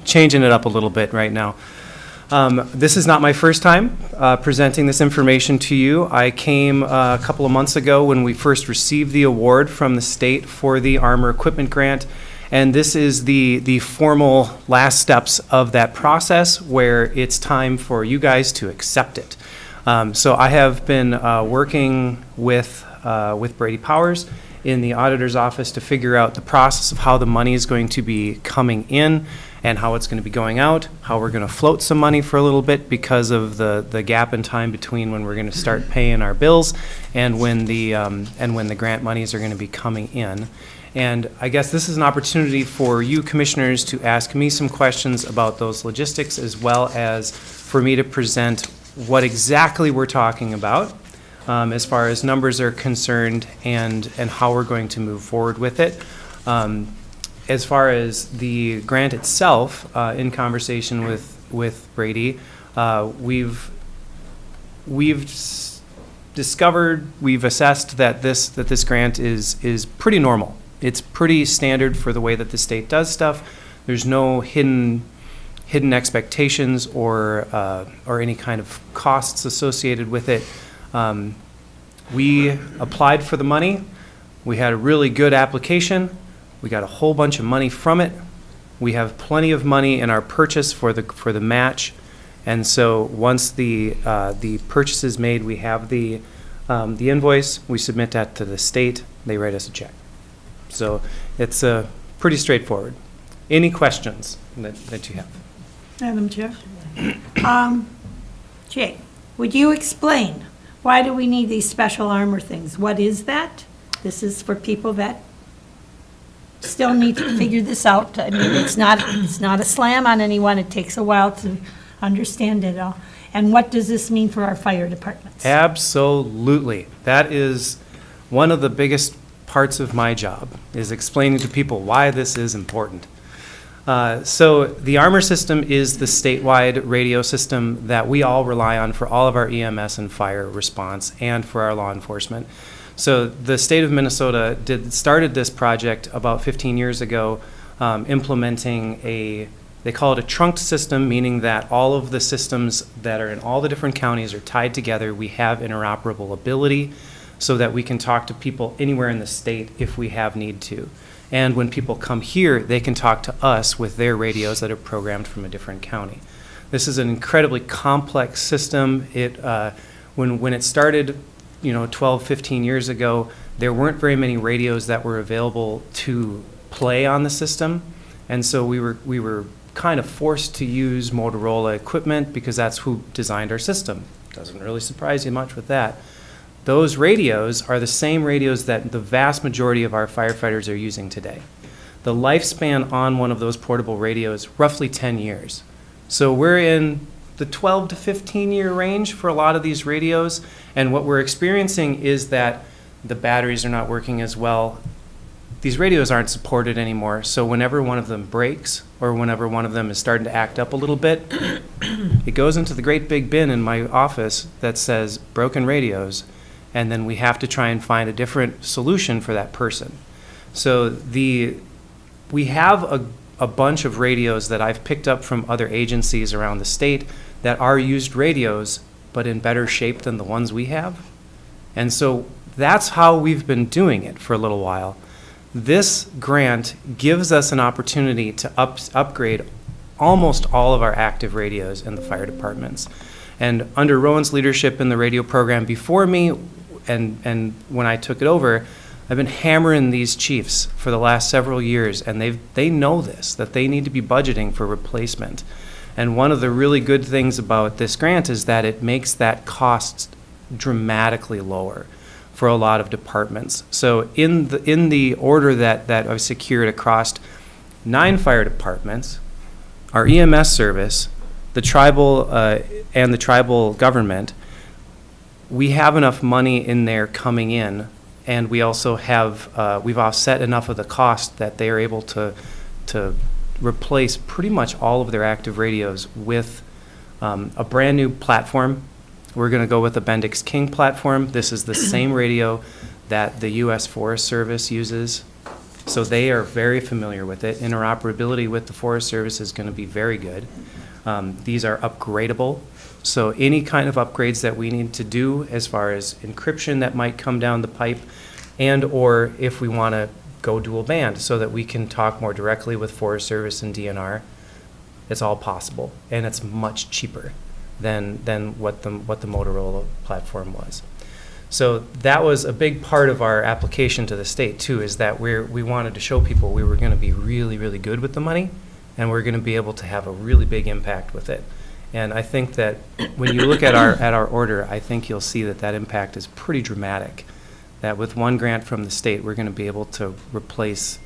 changing it up a little bit right now. This is not my first time presenting this information to you. I came a couple of months ago when we first received the award from the state for the Armor Equipment Grant. And this is the formal last steps of that process where it's time for you guys to accept it. So I have been working with Brady Powers in the auditor's office to figure out the process of how the money is going to be coming in and how it's going to be going out, how we're going to float some money for a little bit because of the gap in time between when we're going to start paying our bills and when the grant monies are going to be coming in. And I guess this is an opportunity for you commissioners to ask me some questions about those logistics as well as for me to present what exactly we're talking about as far as numbers are concerned and how we're going to move forward with it. As far as the grant itself, in conversation with Brady, we've discovered, we've assessed that this grant is pretty normal. It's pretty standard for the way that the state does stuff. There's no hidden expectations or any kind of costs associated with it. We applied for the money. We had a really good application. We got a whole bunch of money from it. We have plenty of money in our purchase for the match. And so once the purchase is made, we have the invoice. We submit that to the state. They write us a check. So it's pretty straightforward. Any questions that you have? Madam Chair? Jay, would you explain, why do we need these special armor things? What is that? This is for people that still need to figure this out. I mean, it's not a slam on anyone. It takes a while to understand it all. And what does this mean for our fire departments? Absolutely. That is one of the biggest parts of my job, is explaining to people why this is important. So the Armor system is the statewide radio system that we all rely on for all of our EMS and fire response and for our law enforcement. So the state of Minnesota started this project about 15 years ago, implementing they call it a trunked system, meaning that all of the systems that are in all the different counties are tied together. We have interoperable ability so that we can talk to people anywhere in the state if we have need to. And when people come here, they can talk to us with their radios that are programmed from a different county. This is an incredibly complex system. When it started, 12, 15 years ago, there weren't very many radios that were available to play on the system. And so we were kind of forced to use Motorola equipment because that's who designed our system. Doesn't really surprise you much with that. Those radios are the same radios that the vast majority of our firefighters are using today. The lifespan on one of those portable radios is roughly 10 years. So we're in the 12 to 15-year range for a lot of these radios. And what we're experiencing is that the batteries are not working as well. These radios aren't supported anymore, so whenever one of them breaks or whenever one of them is starting to act up a little bit, it goes into the great big bin in my office that says broken radios, and then we have to try and find a different solution for that person. So we have a bunch of radios that I've picked up from other agencies around the state that are used radios, but in better shape than the ones we have. And so that's how we've been doing it for a little while. This grant gives us an opportunity to upgrade almost all of our active radios in the fire departments. And under Rowan's leadership in the radio program before me, and when I took it over, I've been hammering these chiefs for the last several years, and they know this, that they need to be budgeting for replacement. And one of the really good things about this grant is that it makes that cost dramatically lower for a lot of departments. So in the order that I've secured across 9 fire departments, our EMS service, the tribal and the tribal government, we have enough money in there coming in, and we also have we've offset enough of the cost that they are able to replace pretty much all of their active radios with a brand new platform. We're going to go with the Bendix King platform. This is the same radio that the U.S. Forest Service uses, so they are very familiar with it. Interoperability with the Forest Service is going to be very good. These are upgradable, so any kind of upgrades that we need to do as far as encryption that might come down the pipe, and or if we want to go dual band so that we can talk more directly with Forest Service and DNR, it's all possible, and it's much cheaper than what the Motorola platform was. So that was a big part of our application to the state too, is that we wanted to show people we were going to be really, really good with the money, and we're going to be able to have a really big impact with it. And I think that when you look at our order, I think you'll see that impact is pretty dramatic. That with one grant from the state, we're going to be able to replace,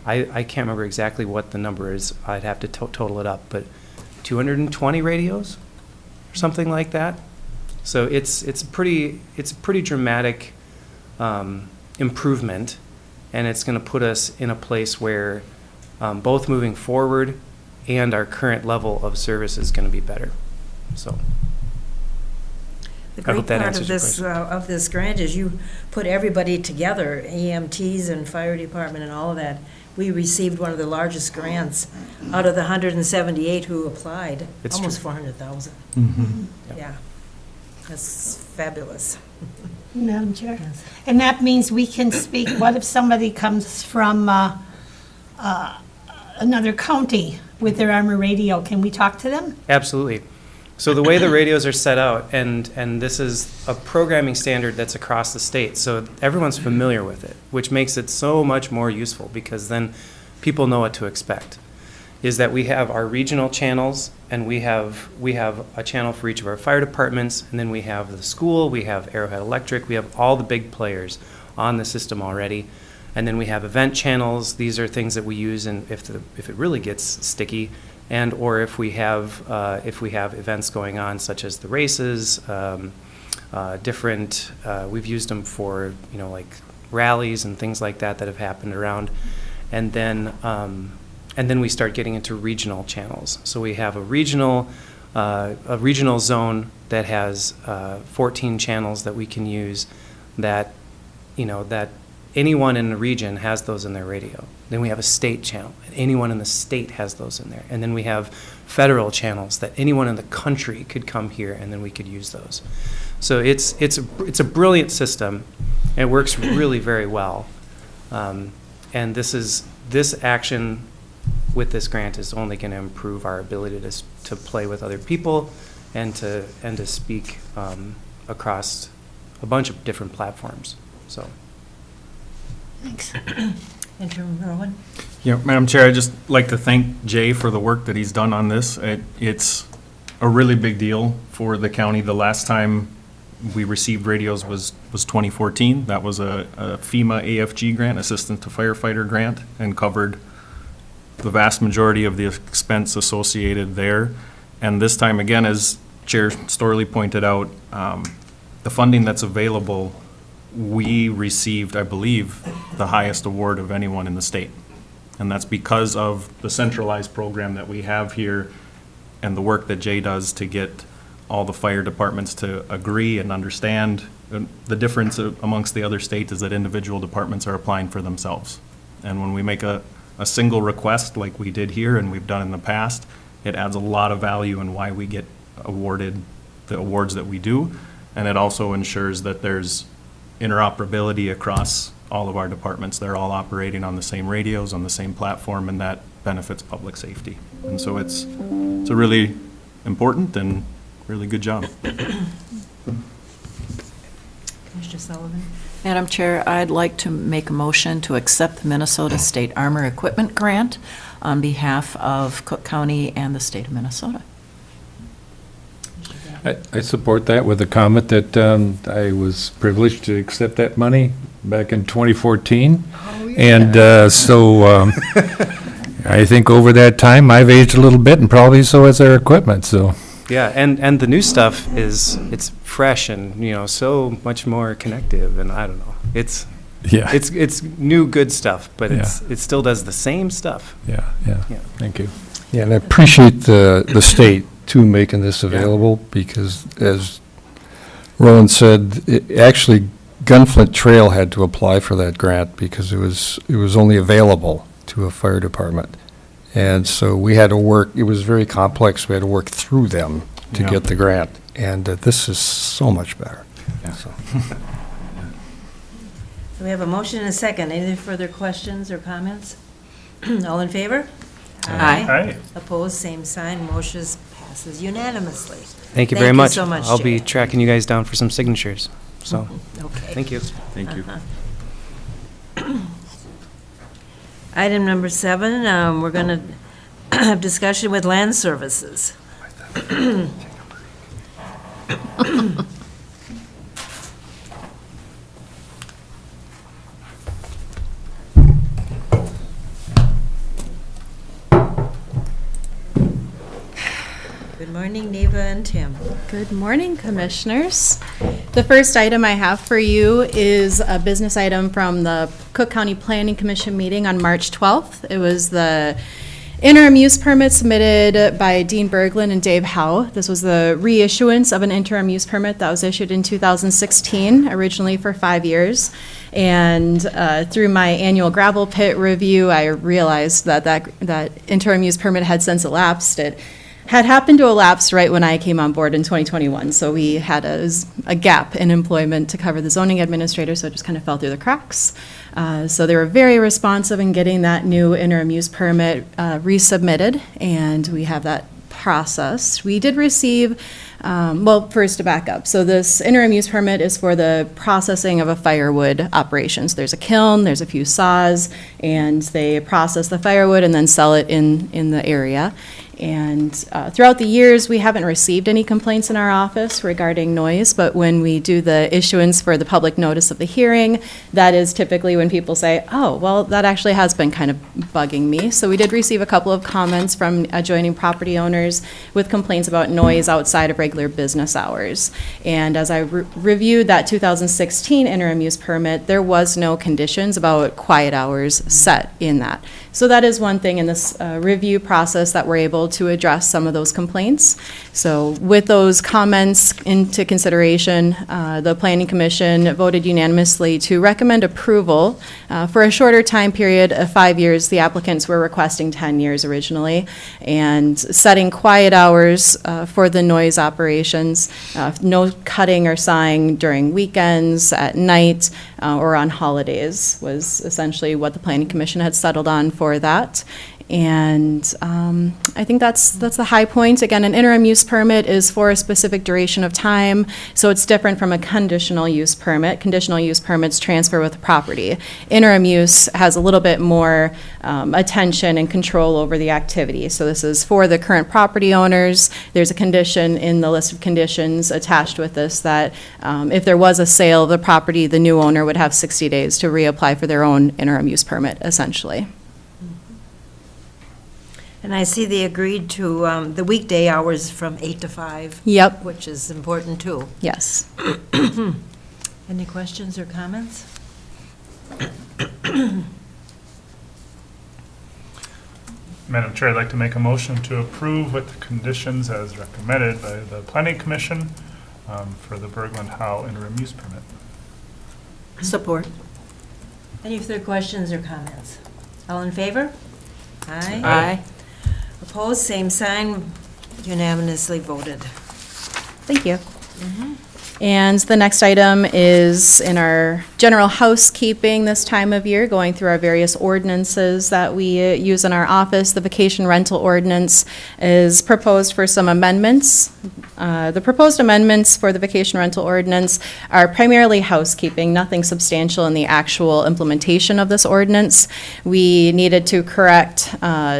I can't remember exactly what the number is, I'd have to total it up, but 220 radios? Something like that. So it's a pretty dramatic improvement, and it's going to put us in a place where both moving forward and our current level of service is going to be better. So The I great hope that part answers your of this grant is you put everybody together, EMTs and fire department and all of that. We received one of the largest grants out of the 178 who applied, It's almost true. 400,000. Yeah, that's fabulous. Madam Chair. And that means we can speak, what if somebody comes from another county with their armor radio? Can we talk to them? Absolutely. So the way the radios are set out, and this is a programming standard that's across the state, so everyone's familiar with it, which makes it so much more useful because then people know what to expect, is that we have our regional channels, and we have a channel for each of our fire departments, and then we have the school, we have Arrowhead Electric, we have all the big players on the system already. And then we have event channels. These are things that we use if it really gets sticky, and or if we have events going on such as the races, different. We've used them for like rallies and things like that have happened around, and then we start getting into regional channels. So we have a regional zone that has 14 channels that we can use. That anyone in the region has those in their radio. Then we have a state channel, and anyone in the state has those in there. And then we have federal channels that anyone in the country could come here, and then we could use those. So it's a brilliant system. It works really very well. And this action with this grant is only going to improve our ability to play with other people and to speak across a bunch of different platforms. So. Thanks. Interim Rowan? Yeah, Madam Chair, I'd just like to thank Jay for the work that he's done on this. It's a really big deal for the county. The last time we received radios was 2014. That was a FEMA AFG grant, Assistant to Firefighter grant, and covered the vast majority of the expense associated there. And this time, again, as Chair Storley pointed out, the funding that's available, we received, I believe, the highest award of anyone in the state. And that's because of the centralized program that we have here and the work that Jay does to get all the fire departments to agree and understand. The difference amongst the other states is that individual departments are applying for themselves. And when we make a single request like we did here and we've done in the past, it adds a lot of value in why we get awarded the awards that we do. And it also ensures that there's interoperability across all of our departments. They're all operating on the same radios, on the same platform, and that benefits public safety. And so it's a really important and really good job. Commissioner Sullivan? Madam Chair, I'd like to make a motion to accept the Minnesota State Armor Equipment Grant on behalf of Cook County and the state of Minnesota. I support that with a comment that I was privileged to accept that money back in 2014. And so I think over that time, I've aged a little bit, and probably so has our equipment, so. Yeah, and the new stuff it's fresh and, so much more connective, and I don't know. It's new good stuff, but it still does the same stuff. Yeah. Thank you. Yeah, and I appreciate the state too making this available, because as Roland said, actually Gunflint Trail had to apply for that grant because it was only available to a fire department. And so we had to work, it was very complex, we had to work through them to get the grant. And this is so much better. So. So we have a motion and a second. Any further questions or comments? All in favor? Aye. Opposed, same sign. Motion passes unanimously. Thank you very much. Thank you so much, I'll be Jay. tracking you guys down for some signatures. So, Okay. thank you. Thank you. Item number 7, we're going to have discussion with Land Services. Good morning, Neva and Tim. Good morning, Commissioners. The first item I have for you is a business item from the Cook County Planning Commission meeting on March 12th. It was the interim use permit submitted by Dean Berglund and Dave Howe. This was the reissuance of an interim use permit that was issued in 2016, originally for 5 years. And through my annual gravel pit review, I realized that interim use permit had since elapsed. It had happened to elapse right when I came on board in 2021, so we had a gap in employment to cover the zoning administrator, so it just kind of fell through the cracks. So they were very responsive in getting that new interim use permit resubmitted, and we have that processed. We did receive, first to back up, so this interim use permit is for the processing of a firewood operation. So there's a kiln, there's a few saws, and they process the firewood and then sell it in the area. And throughout the years, we haven't received any complaints in our office regarding noise, but when we do the issuance for the public notice of the hearing, that is typically when people say, oh, well, that actually has been kind of bugging me. So we did receive a couple of comments from adjoining property owners with complaints about noise outside of regular business hours. And as I reviewed that 2016 interim use permit, there was no conditions about quiet hours set in that. So that is one thing in this review process that we're able to address some of those complaints. So with those comments into consideration, the Planning Commission voted unanimously to recommend approval for a shorter time period of 5 years. The applicants were requesting 10 years originally, and setting quiet hours for the noise operations, no cutting or sawing during weekends, at night, or on holidays was essentially what the Planning Commission had settled on for that. And I think that's the high point. Again, an interim use permit is for a specific duration of time, so it's different from a conditional use permit. Conditional use permits transfer with the property. Interim use has a little bit more attention and control over the activity. So this is for the current property owners. There's a condition in the list of conditions attached with this that if there was a sale of the property, the new owner would have 60 days to reapply for their own interim use permit, essentially. And I see they agreed to the weekday hours from 8 to 5. Yep. Which is important, too. Yes. Any questions or comments? Madam Chair, I'd like to make a motion to approve with the conditions as recommended by the Planning Commission for the Berglund Howe interim use permit. Support. Any further questions or comments? All in favor? Aye. Aye. Opposed, same sign, unanimously voted. Thank you. And the next item is in our general housekeeping this time of year, going through our various ordinances that we use in our office. The vacation rental ordinance is proposed for some amendments. The proposed amendments for the vacation rental ordinance are primarily housekeeping, nothing substantial in the actual implementation of this ordinance. We needed to correct,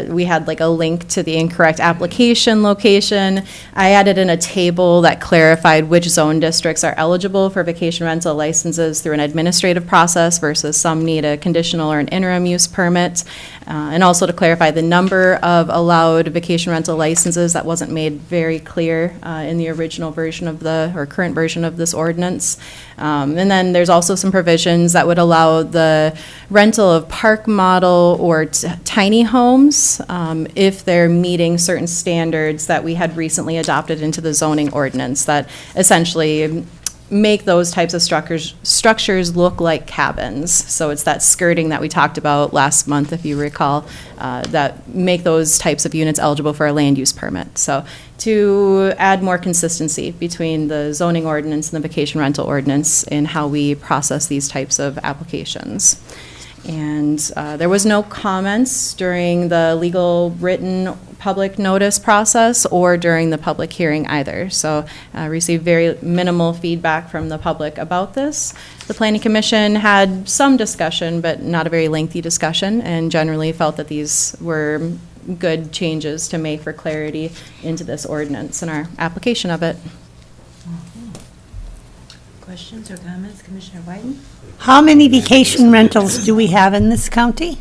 we had like a link to the incorrect application location. I added in a table that clarified which zone districts are eligible for vacation rental licenses through an administrative process versus some need a conditional or an interim use permit. And also to clarify the number of allowed vacation rental licenses that wasn't made very clear in the original version of or current version of this ordinance. And then there's also some provisions that would allow the rental of park model or tiny homes if they're meeting certain standards that we had recently adopted into the zoning ordinance that essentially make those types of structures look like cabins. So it's that skirting that we talked about last month, if you recall, that make those types of units eligible for a land use permit. So to add more consistency between the zoning ordinance and the vacation rental ordinance in how we process these types of applications. And there was no comments during the legal written public notice process or during the public hearing either. So I received very minimal feedback from the public about this. The Planning Commission had some discussion, but not a very lengthy discussion, and generally felt that these were good changes to make for clarity into this ordinance and our application of it. Questions or comments, Commissioner Whiten? How many vacation rentals do we have in this county?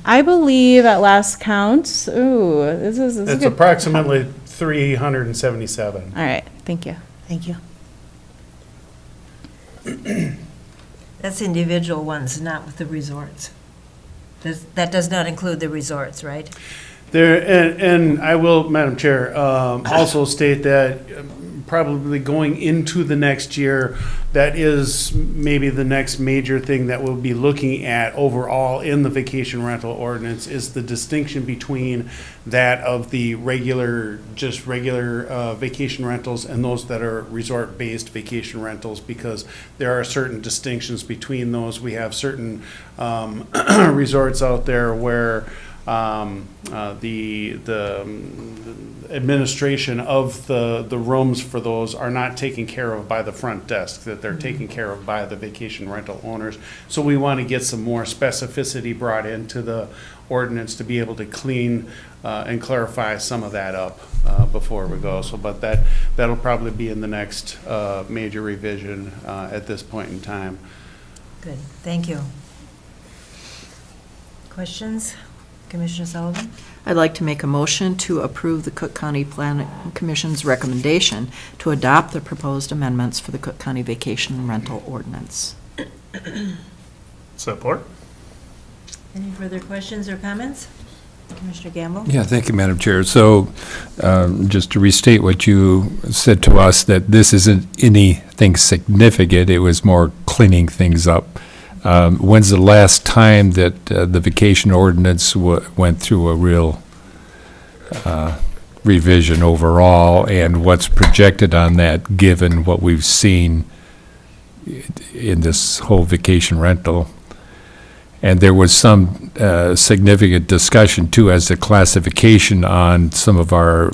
I believe at last count, this is It's good. approximately 377. All right, thank you. Thank you. That's individual ones, not with the resorts. That does not include the resorts, right? There, and I will, Madam Chair, also state that probably going into the next year, that is maybe the next major thing that we'll be looking at overall in the vacation rental ordinance is the distinction between that of the regular vacation rentals and those that are resort-based vacation rentals, because there are certain distinctions between those. We have certain resorts out there where the administration of the rooms for those are not taken care of by the front desk, that they're taken care of by the vacation rental owners. So we want to get some more specificity brought into the ordinance to be able to clean and clarify some of that up before we go. So, but that'll probably be in the next major revision at this point in time. Good, thank you. Questions? Commissioner Sullivan? I'd like to make a motion to approve the Cook County Planning Commission's recommendation to adopt the proposed amendments for the Cook County Vacation Rental Ordinance. Support. Any further questions or comments? Commissioner Gamble? Yeah, thank you, Madam Chair. So just to restate what you said to us, that this isn't anything significant, it was more cleaning things up. When's the last time that the vacation ordinance went through a real revision overall, and what's projected on that, given what we've seen in this whole vacation rental? And there was some significant discussion, too, as to classification on some of our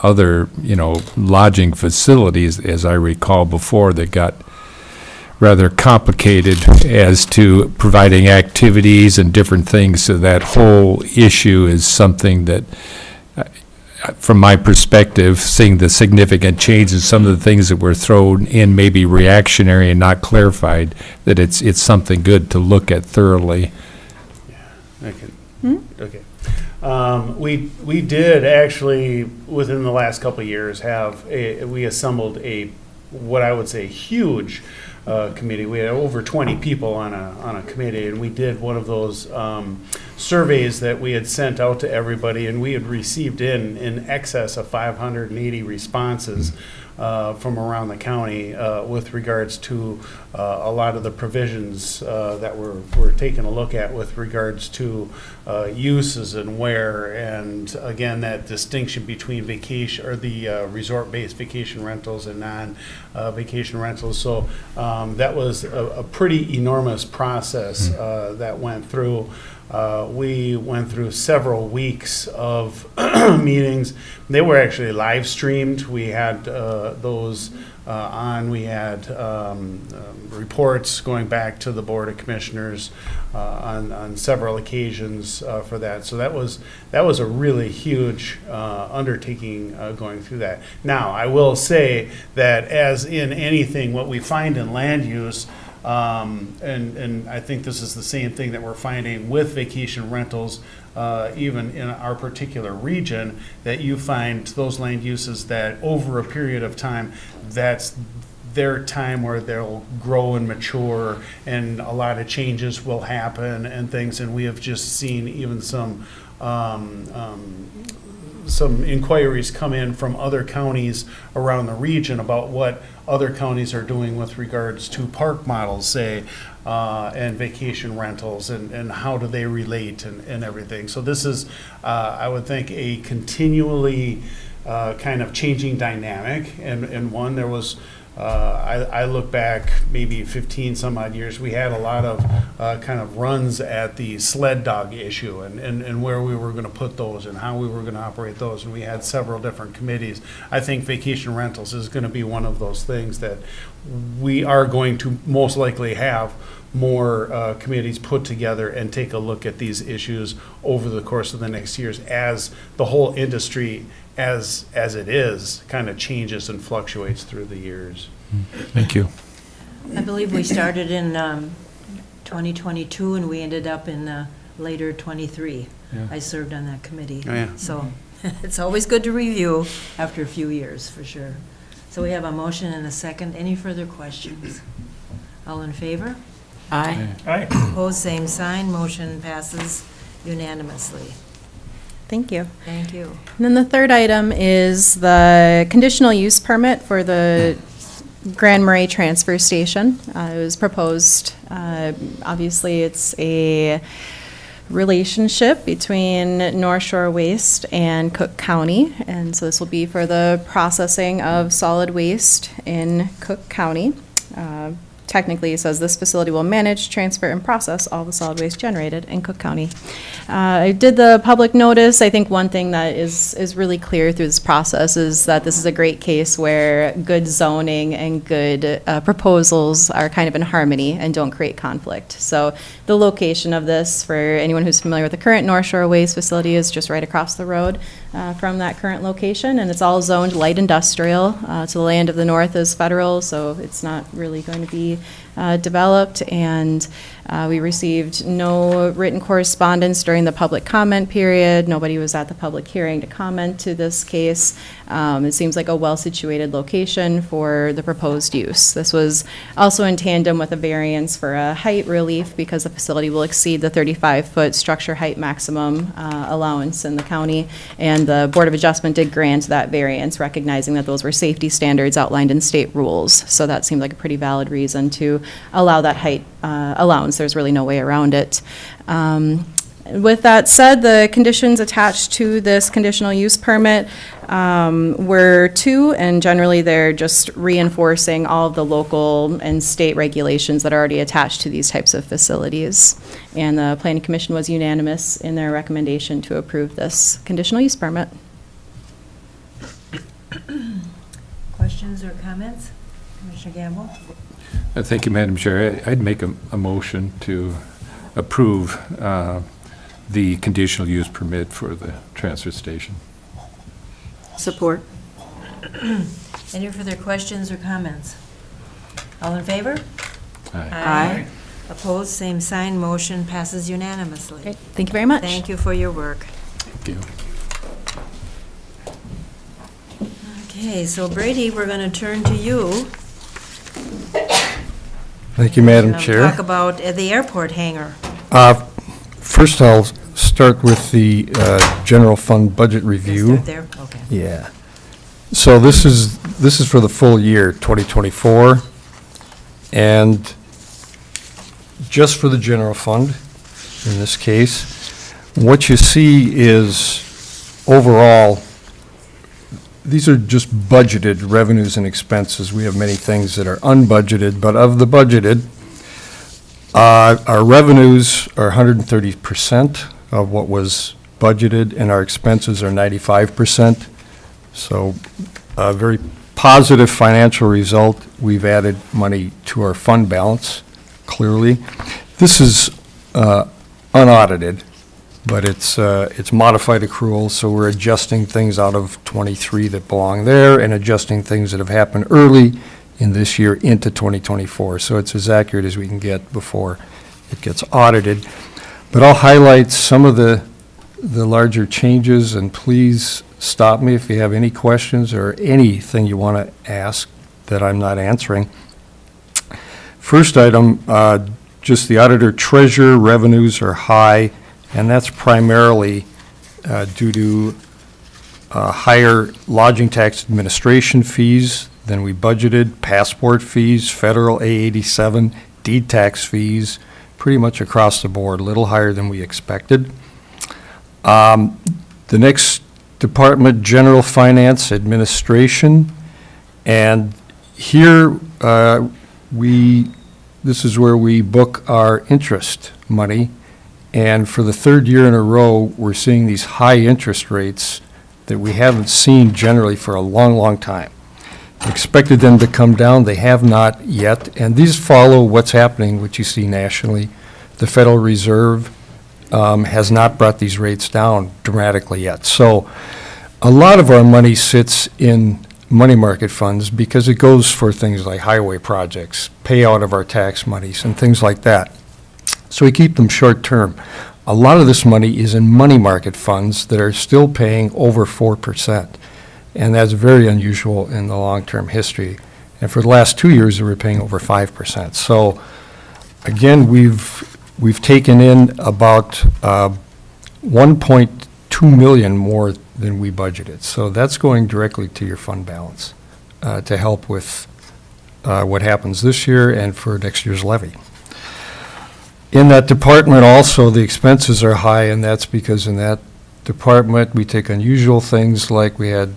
other, lodging facilities, as I recall before, that got rather complicated as to providing activities and different things. So that whole issue is something that, from my perspective, seeing the significant changes, some of the things that were thrown in maybe reactionary and not clarified, that it's something good to look at thoroughly. Okay. We did actually, within the last couple of years, we assembled what I would say, huge committee. We had over 20 people on a committee, and we did one of those surveys that we had sent out to everybody, and we had received in excess of 580 responses from around the county with regards to a lot of the provisions that we're taking a look at with regards to uses and where, and again, that distinction between vacation or the resort-based vacation rentals and non-vacation rentals. So that was a pretty enormous process that went through. We went through several weeks of meetings. They were actually live streamed. We had those on. We had reports going back to the Board of Commissioners on several occasions for that. So that was a really huge undertaking going through that. Now, I will say that as in anything, what we find in land use, and I think this is the same thing that we're finding with vacation rentals, even in our particular region, that you find those land uses that over a period of time, that's their time where they'll grow and mature, and a lot of changes will happen and things. And we have just seen even some inquiries come in from other counties around the region about what other counties are doing with regards to park models, say, and vacation rentals, and how do they relate and everything. So this is, I would think, a continually kind of changing dynamic, and one there was, I look back maybe 15 some odd years, we had a lot of kind of runs at the sled dog issue and where we were going to put those and how we were going to operate those, and we had several different committees. I think vacation rentals is going to be one of those things that we are going to most likely have more committees put together and take a look at these issues over the course of the next years as the whole industry as it is kind of changes and fluctuates through the years. Thank you. I believe we started in 2022 and we ended up in later 23. Yeah. I served on that committee. Oh, yeah. So it's always good to review after a few years, for sure. So we have a motion and a second. Any further questions? All in favor? Aye. Aye. Opposed, same sign. Motion passes unanimously. Thank you. Thank you. And then the third item is the conditional use permit for the Grand Marais transfer station. It was proposed, obviously, it's a relationship between North Shore Waste and Cook County, and so this will be for the processing of solid waste in Cook County. Technically, it says this facility will manage, transfer, and process all the solid waste generated in Cook County. I did the public notice. I think one thing that is really clear through this process is that this is a great case where good zoning and good proposals are kind of in harmony and don't create conflict. So the location of this, for anyone who's familiar with the current North Shore Waste facility, is just right across the road from that current location, and it's all zoned light industrial. To the land of the north is federal, so it's not really going to be developed, and we received no written correspondence during the public comment period. Nobody was at the public hearing to comment to this case. It seems like a well-situated location for the proposed use. This was also in tandem with a variance for a height relief because the facility will exceed the 35-foot structure height maximum allowance in the county, and the Board of Adjustment did grant that variance, recognizing that those were safety standards outlined in state rules. So that seemed like a pretty valid reason to allow that height allowance. There's really no way around it. With that said, the conditions attached to this conditional use permit were two, and generally they're just reinforcing all of the local and state regulations that are already attached to these types of facilities. And the Planning Commission was unanimous in their recommendation to approve this conditional use permit. Questions or comments? Commissioner Gamble? Thank you, Madam Chair. I'd make a motion to approve the conditional use permit for the transfer station. Support. Any further questions or comments? All in favor? Aye. Opposed, same sign. Motion passes unanimously. Great. Thank you very much. Thank you for your work. you. Okay, so Brady, we're going to turn to you. Thank you, Madam Chair. Talk about the airport hangar. First, I'll start with the general fund budget review. Start there? Okay. Yeah. So this is for the full year, 2024, and just for the general fund, in this case, what you see is overall, these are just budgeted revenues and expenses. We have many things that are unbudgeted, but of the budgeted, our revenues are 130% of what was budgeted, and our expenses are 95%. So a very positive financial result. We've added money to our fund balance, clearly. This is unaudited, but it's modified accrual, so we're adjusting things out of 23 that belong there and adjusting things that have happened early in this year into 2024. So it's as accurate as we can get before it gets audited. But I'll highlight some of the larger changes, and please stop me if you have any questions or anything you want to ask that I'm not answering. First item, just the auditor treasurer revenues are high, and that's primarily due to higher lodging tax administration fees than we budgeted, passport fees, federal A87, deed tax fees, pretty much across the board, a little higher than we expected. The next department, general finance administration, and here this is where we book our interest money, and for the third year in a row, we're seeing these high interest rates that we haven't seen generally for a long, long time. Expected them to come down, they have not yet, and these follow what's happening, what you see nationally. The Federal Reserve has not brought these rates down dramatically yet. So a lot of our money sits in money market funds because it goes for things like highway projects, payout of our tax monies, and things like that. So we keep them short term. A lot of this money is in money market funds that are still paying over 4%. And that's very unusual in the long-term history. And for the last 2 years, we were paying over 5%. So again, we've taken in about 1.2 million more than we budgeted. So that's going directly to your fund balance to help with what happens this year and for next year's levy. In that department also, the expenses are high, and that's because in that department, we take unusual things like we had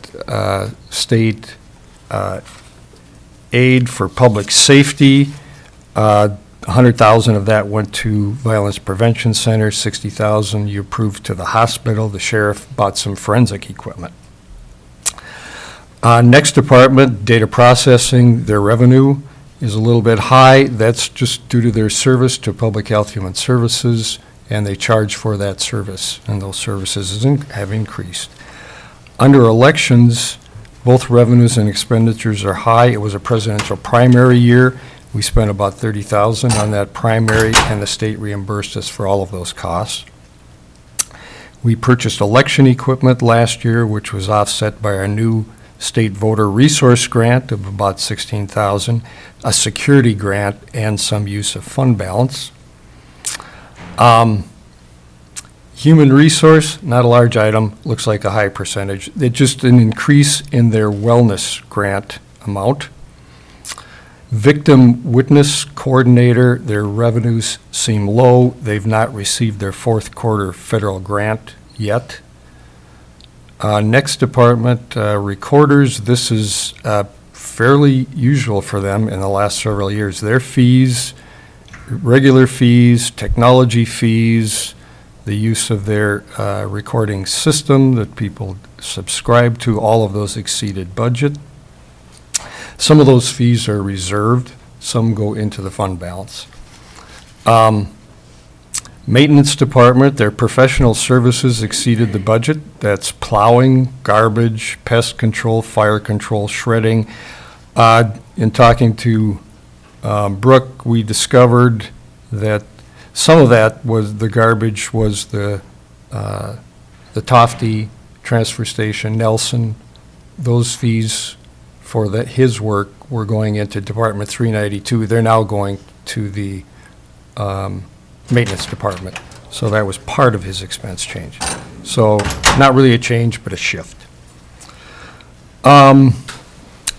state aid for public safety. 100,000 of that went to Violence Prevention Center, 60,000 you approved to the hospital. The sheriff bought some forensic equipment. Next department, data processing, their revenue is a little bit high. That's just due to their service to Public Health Human Services, and they charge for that service, and those services have increased. Under elections, both revenues and expenditures are high. It was a presidential primary year. We spent about $30,000 on that primary, and the state reimbursed us for all of those costs. We purchased election equipment last year, which was offset by our new state voter resource grant of about $16,000, a security grant, and some use of fund balance. Human resource, not a large item, looks like a high percentage. It's just an increase in their wellness grant amount. Victim witness coordinator, their revenues seem low. They've not received their fourth quarter federal grant yet. Next department, recorders, this is fairly usual for them in the last several years. Their fees, regular fees, technology fees, the use of their recording system that people subscribe to, all of those exceeded budget. Some of those fees are reserved, some go into the fund balance. Maintenance department, their professional services exceeded the budget. That's plowing, garbage, pest control, fire control, shredding. In talking to Brooke, we discovered that some of that was the garbage was the the Tofty Transfer Station, Nelson, those fees for his work were going into Department 392. They're now going to the Maintenance Department. So that was part of his expense change. So not really a change, but a shift.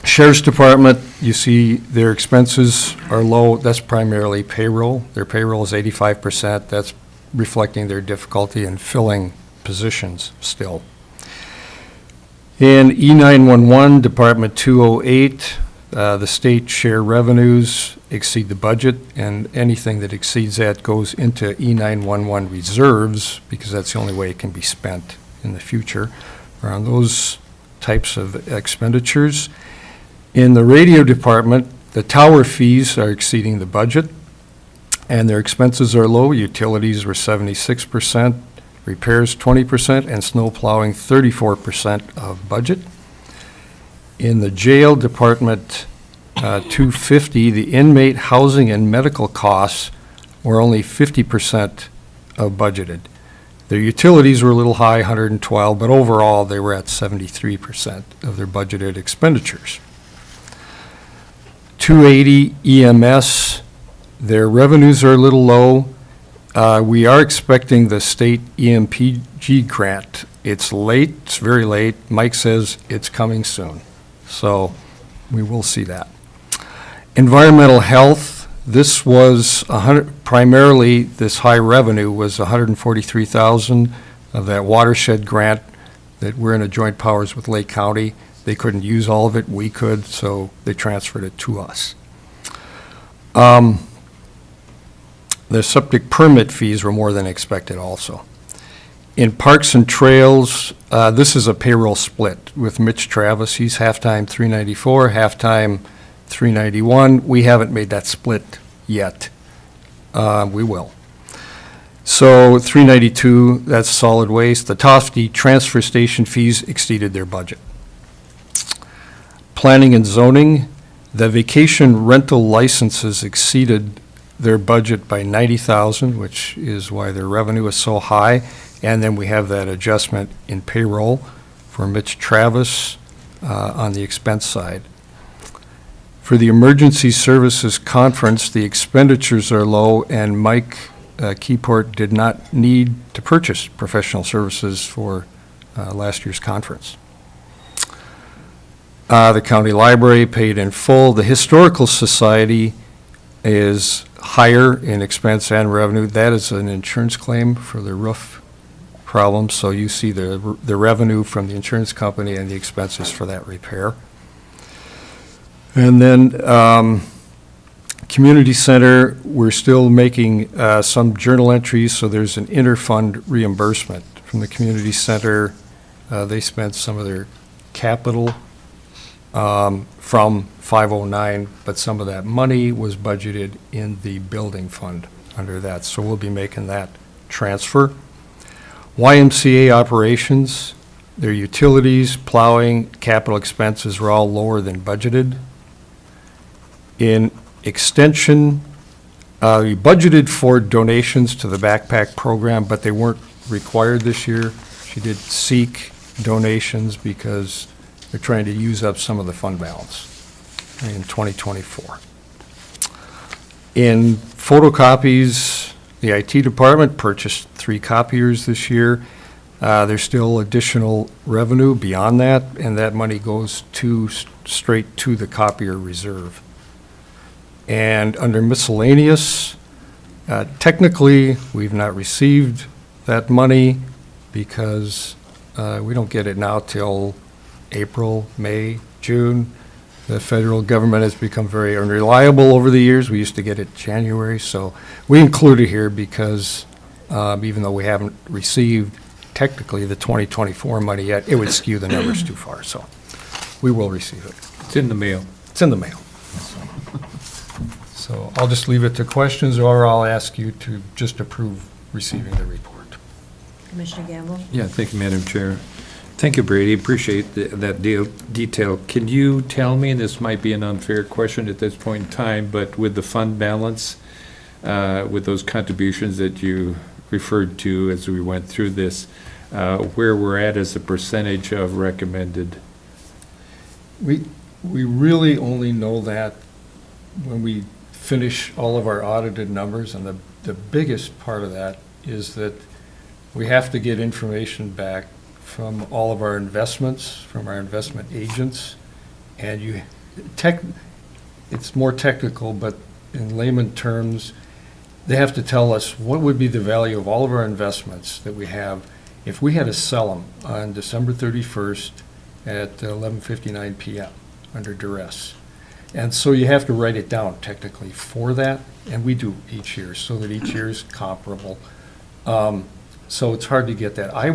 Sheriff's Department, you see their expenses are low. That's primarily payroll. Their payroll is 85%. That's reflecting their difficulty in filling positions still. In E911, Department 208, the state share revenues exceed the budget, and anything that exceeds that goes into E911 reserves, because that's the only way it can be spent in the future around those types of expenditures. In the radio department, the tower fees are exceeding the budget, and their expenses are low. Utilities were 76%, repairs 20%, and snow plowing 34% of budget. In the jail department, 250, the inmate housing and medical costs were only 50% of budgeted. Their utilities were a little high, 112, but overall they were at 73% of their budgeted expenditures. 280 EMS, their revenues are a little low. We are expecting the state EMPG grant. It's late, it's very late. Mike says it's coming soon. So we will see that. Environmental health, this was primarily this high revenue was 143,000 of that watershed grant that we're in a joint powers with Lake County. They couldn't use all of it, we could, so they transferred it to us. The septic permit fees were more than expected also. In Parks and Trails, this is a payroll split with Mitch Travis. He's half-time 394, half-time 391. We haven't made that split yet. We will. So 392, that's solid waste. The Tofty transfer station fees exceeded their budget. Planning and zoning, the vacation rental licenses exceeded their budget by 90,000, which is why their revenue is so high. And then we have that adjustment in payroll for Mitch Travis on the expense side. For the Emergency Services Conference, the expenditures are low, and Mike Keyport did not need to purchase professional services for last year's conference. The county library paid in full. The Historical Society is higher in expense and revenue. That is an insurance claim for the roof problem, so you see the revenue from the insurance company and the expenses for that repair. And then community center, we're still making some journal entries, so there's an interfund reimbursement from the community center. They spent some of their capital from 509, but some of that money was budgeted in the building fund under that, so we'll be making that transfer. YMCA operations, their utilities, plowing, capital expenses were all lower than budgeted. In extension, we budgeted for donations to the backpack program, but they weren't required this year. She did seek donations because they're trying to use up some of the fund balance in 2024. In photocopies, the IT department purchased 3 copiers this year. There's still additional revenue beyond that, and that money goes straight to the copier reserve. And under miscellaneous, technically, we've not received that money because we don't get it now till April, May, June. The federal government has become very unreliable over the years. We used to get it January, so we include it here because even though we haven't received technically the 2024 money yet, it would skew the numbers too far, so we will receive it. It's in the mail. It's in the mail. So I'll just leave it to questions, or I'll ask you to just approve receiving the report. Commissioner Gamble? Yeah, thank you, Madam Chair. Thank you, Brady. Appreciate that detail. Can you tell me, and this might be an unfair question at this point in time, but with the fund balance, with those contributions that you referred to as we went through this, where we're at as a percentage of recommended. We really only know that when we finish all of our audited numbers, and the biggest part of that is that we have to get information back from all of our investments, from our investment agents, and it's more technical, but in layman terms, they have to tell us what would be the value of all of our investments that we have if we had to sell them on December 31st at 11:59 PM under duress. And so you have to write it down technically for that, and we do each year, so that each year is comparable. So it's hard to get that. I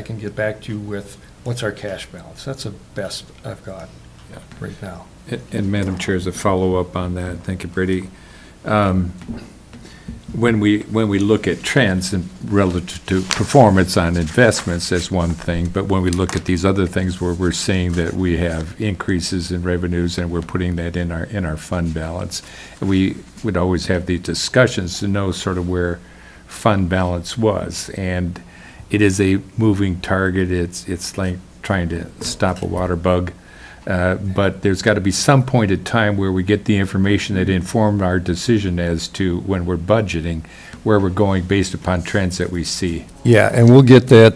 can get back to you with what's our cash balance. That's the best I've got right now. And Madam Chair, as a follow-up on that, thank you, Brady. When we look at trends and relative to performance on investments, that's one thing, but when we look at these other things where we're seeing that we have increases in revenues and we're putting that in our fund balance, we would always have these discussions to know sort of where fund balance was. And it is a moving target. It's like trying to stop a water bug. But there's got to be some point in time where we get the information that inform our decision as to when we're budgeting, where we're going based upon trends that we see. Yeah, and we'll get that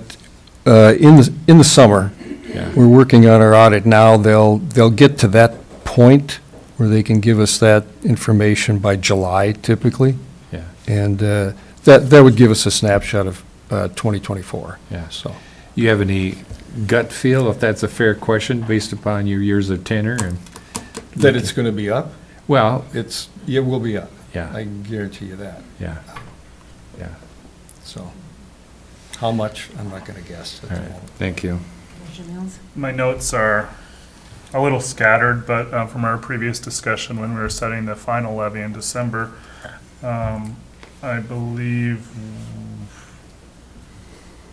in the summer. Yeah. We're working on our audit now. They'll get to that point where they can give us that information by July typically. Yeah. And that would give us a snapshot of 2024. Yeah. So. You have any gut feel, if that's a fair question, based upon your years of tenure? And That it's going to be up? well, It will be up. yeah, I can guarantee you that. yeah, yeah. So, how much, I'm not going to guess at All the right, moment. thank you. My notes are a little scattered, but from our previous discussion when we were setting the final levy in December, I believe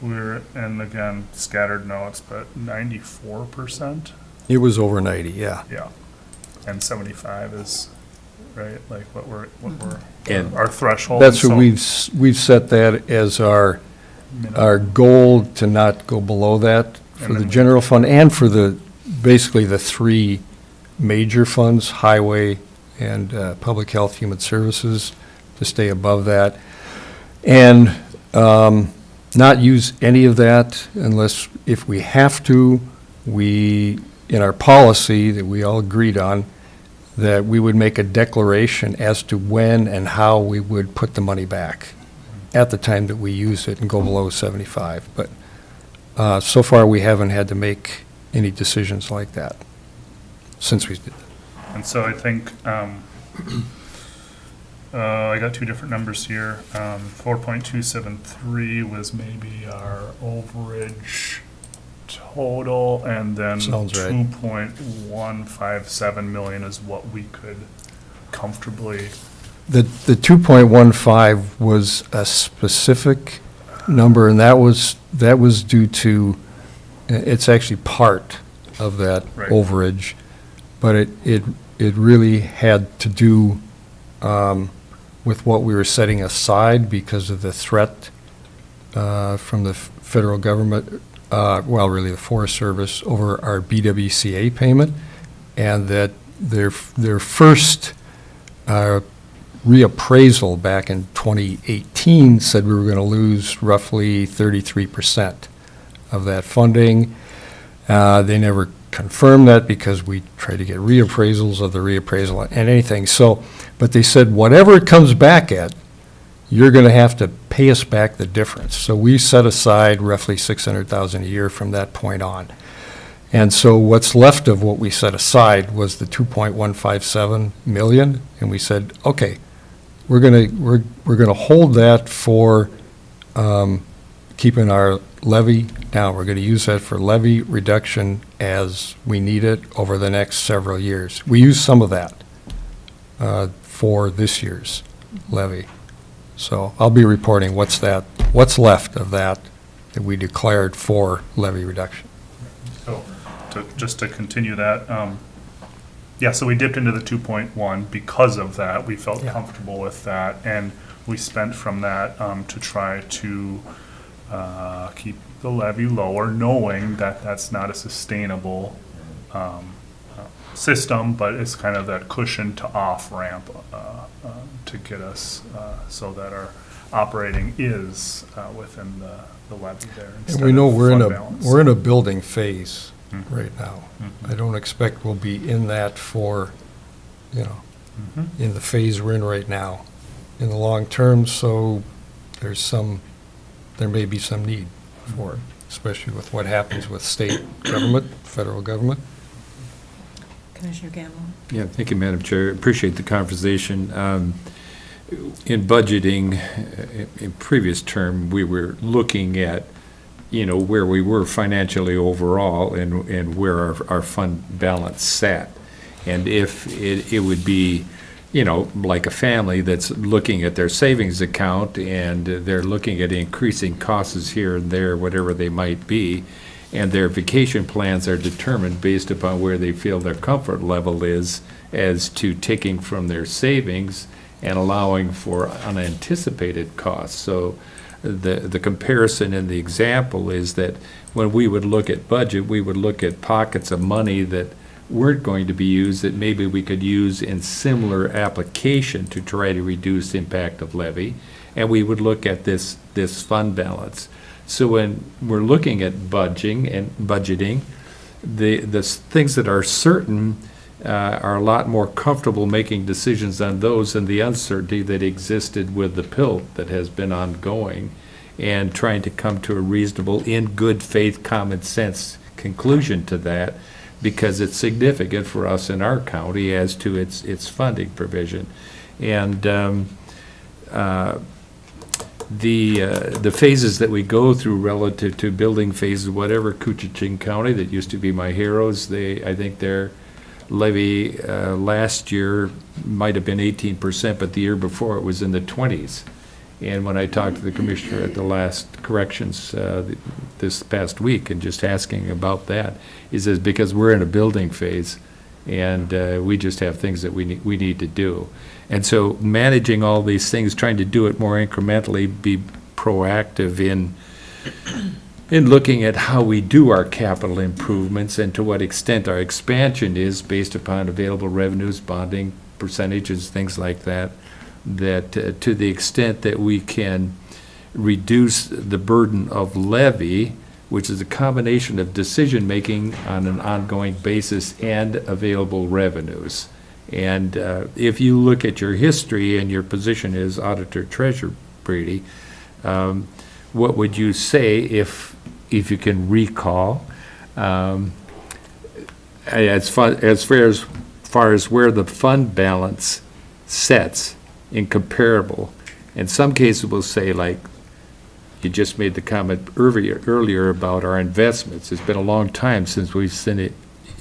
we're, and again, scattered notes, but 94%? It was over 90, yeah. Yeah. And 75 is, right, like what we're, And our threshold. That's so what we've set that as our goal to not go below that for And the then- general fund and for basically the three major funds, highway and public health, human services, to stay above that. And not use any of that unless, if we have to, in our policy that we all agreed on, that we would make a declaration as to when and how we would put the money back at the time that we use it and go below 75. But so far, we haven't had to make any decisions like that since we did it. And so I think, I got two different numbers here. 4.273 was maybe our overage total, and then Sounds right. 2.157 million is what we could comfortably. The 2.15 was a specific number, and that was due to, it's actually part of that Right. overage, but it really had to do with what we were setting aside because of the threat from the federal government, well, really the Forest Service, over our BWCA payment, and that their first reappraisal back in 2018 said we were going to lose roughly 33% of that funding. They never confirmed that because we tried to get reappraisals of the reappraisal and anything. So, but they said, whatever it comes back at, you're going to have to pay us back the difference. So we set aside roughly $600,000 a year from that point on. And so what's left of what we set aside was the 2.157 million, and we said, okay, we're gonna hold that for keeping our levy down. We're gonna use that for levy reduction as we need it over the next several years. We use some of that for this year's levy. So I'll be reporting what's left of that we declared for levy reduction. So, just to continue that, yeah, so we dipped into the 2.1 because of that. We felt Yeah. comfortable with that, and we spent from that to try to keep the levy lower, knowing that that's not a sustainable system, but it's kind of that cushion to off-ramp to get us so that our operating is within the levy there. And instead we know of fund balance. we're in a building phase Mhm. right now. Mhm. I don't expect we'll be in that for, Mhm. in the phase we're in right now, in the long term, so there may be some need for it, especially with what happens with state government, federal government. Commissioner Gamble? Yeah, thank you, Madam Chair. Appreciate the conversation. In budgeting, in previous term, we were looking at, where we were financially overall and where our fund balance sat. And if it would be, like a family that's looking at their savings account and they're looking at increasing costs here and there, whatever they might be, and their vacation plans are determined based upon where they feel their comfort level is as to taking from their savings and allowing for unanticipated costs. So the comparison in the example is that when we would look at budget, we would look at pockets of money that weren't going to be used that maybe we could use in similar application to try to reduce the impact of levy, and we would look at this fund balance. So when we're looking at budgeting, the things that are certain are a lot more comfortable making decisions on those than the uncertainty that existed with the pill that has been ongoing, and trying to come to a reasonable, in good faith, common sense conclusion to that, because it's significant for us in our county as to its funding provision. And the phases that we go through relative to building phases, whatever, Coochin County, that used to be my heroes, I think their levy last year might have been 18%, but the year before it was in the 20s. And when I talked to the commissioner at the last corrections this past week and just asking about that, he says, because we're in a building phase and we just have things that we need to do. And so managing all these things, trying to do it more incrementally, be proactive in looking at how we do our capital improvements and to what extent our expansion is based upon available revenues, bonding percentages, things like that, to the extent that we can reduce the burden of levy, which is a combination of decision-making on an ongoing basis and available revenues. And if you look at your history and your position as Auditor Treasurer, Brady, what would you say if you can recall, as far as where the fund balance sets in comparable? In some cases, we'll say, like, you just made the comment earlier about our investments. It's been a long time since we've seen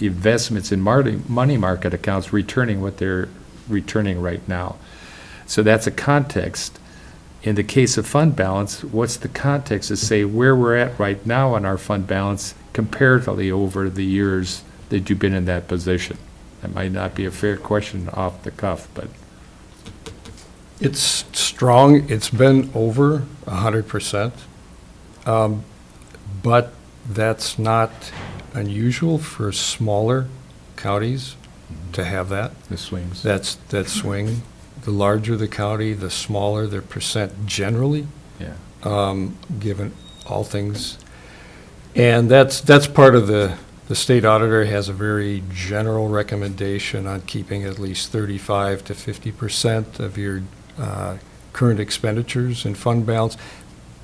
investments in money market accounts returning what they're returning right now. So that's a context. In the case of fund balance, what's the context to say where we're at right now on our fund balance comparatively over the years that you've been in that position? That might not be a fair question off the cuff, but. It's strong. It's been over 100%. But that's not unusual for smaller counties to have that. The swings. That swing. The larger the county, the smaller their percent generally, Yeah. given all things. And that's part of the state auditor has a very general recommendation on keeping at least 35 to 50% of your current expenditures in fund balance.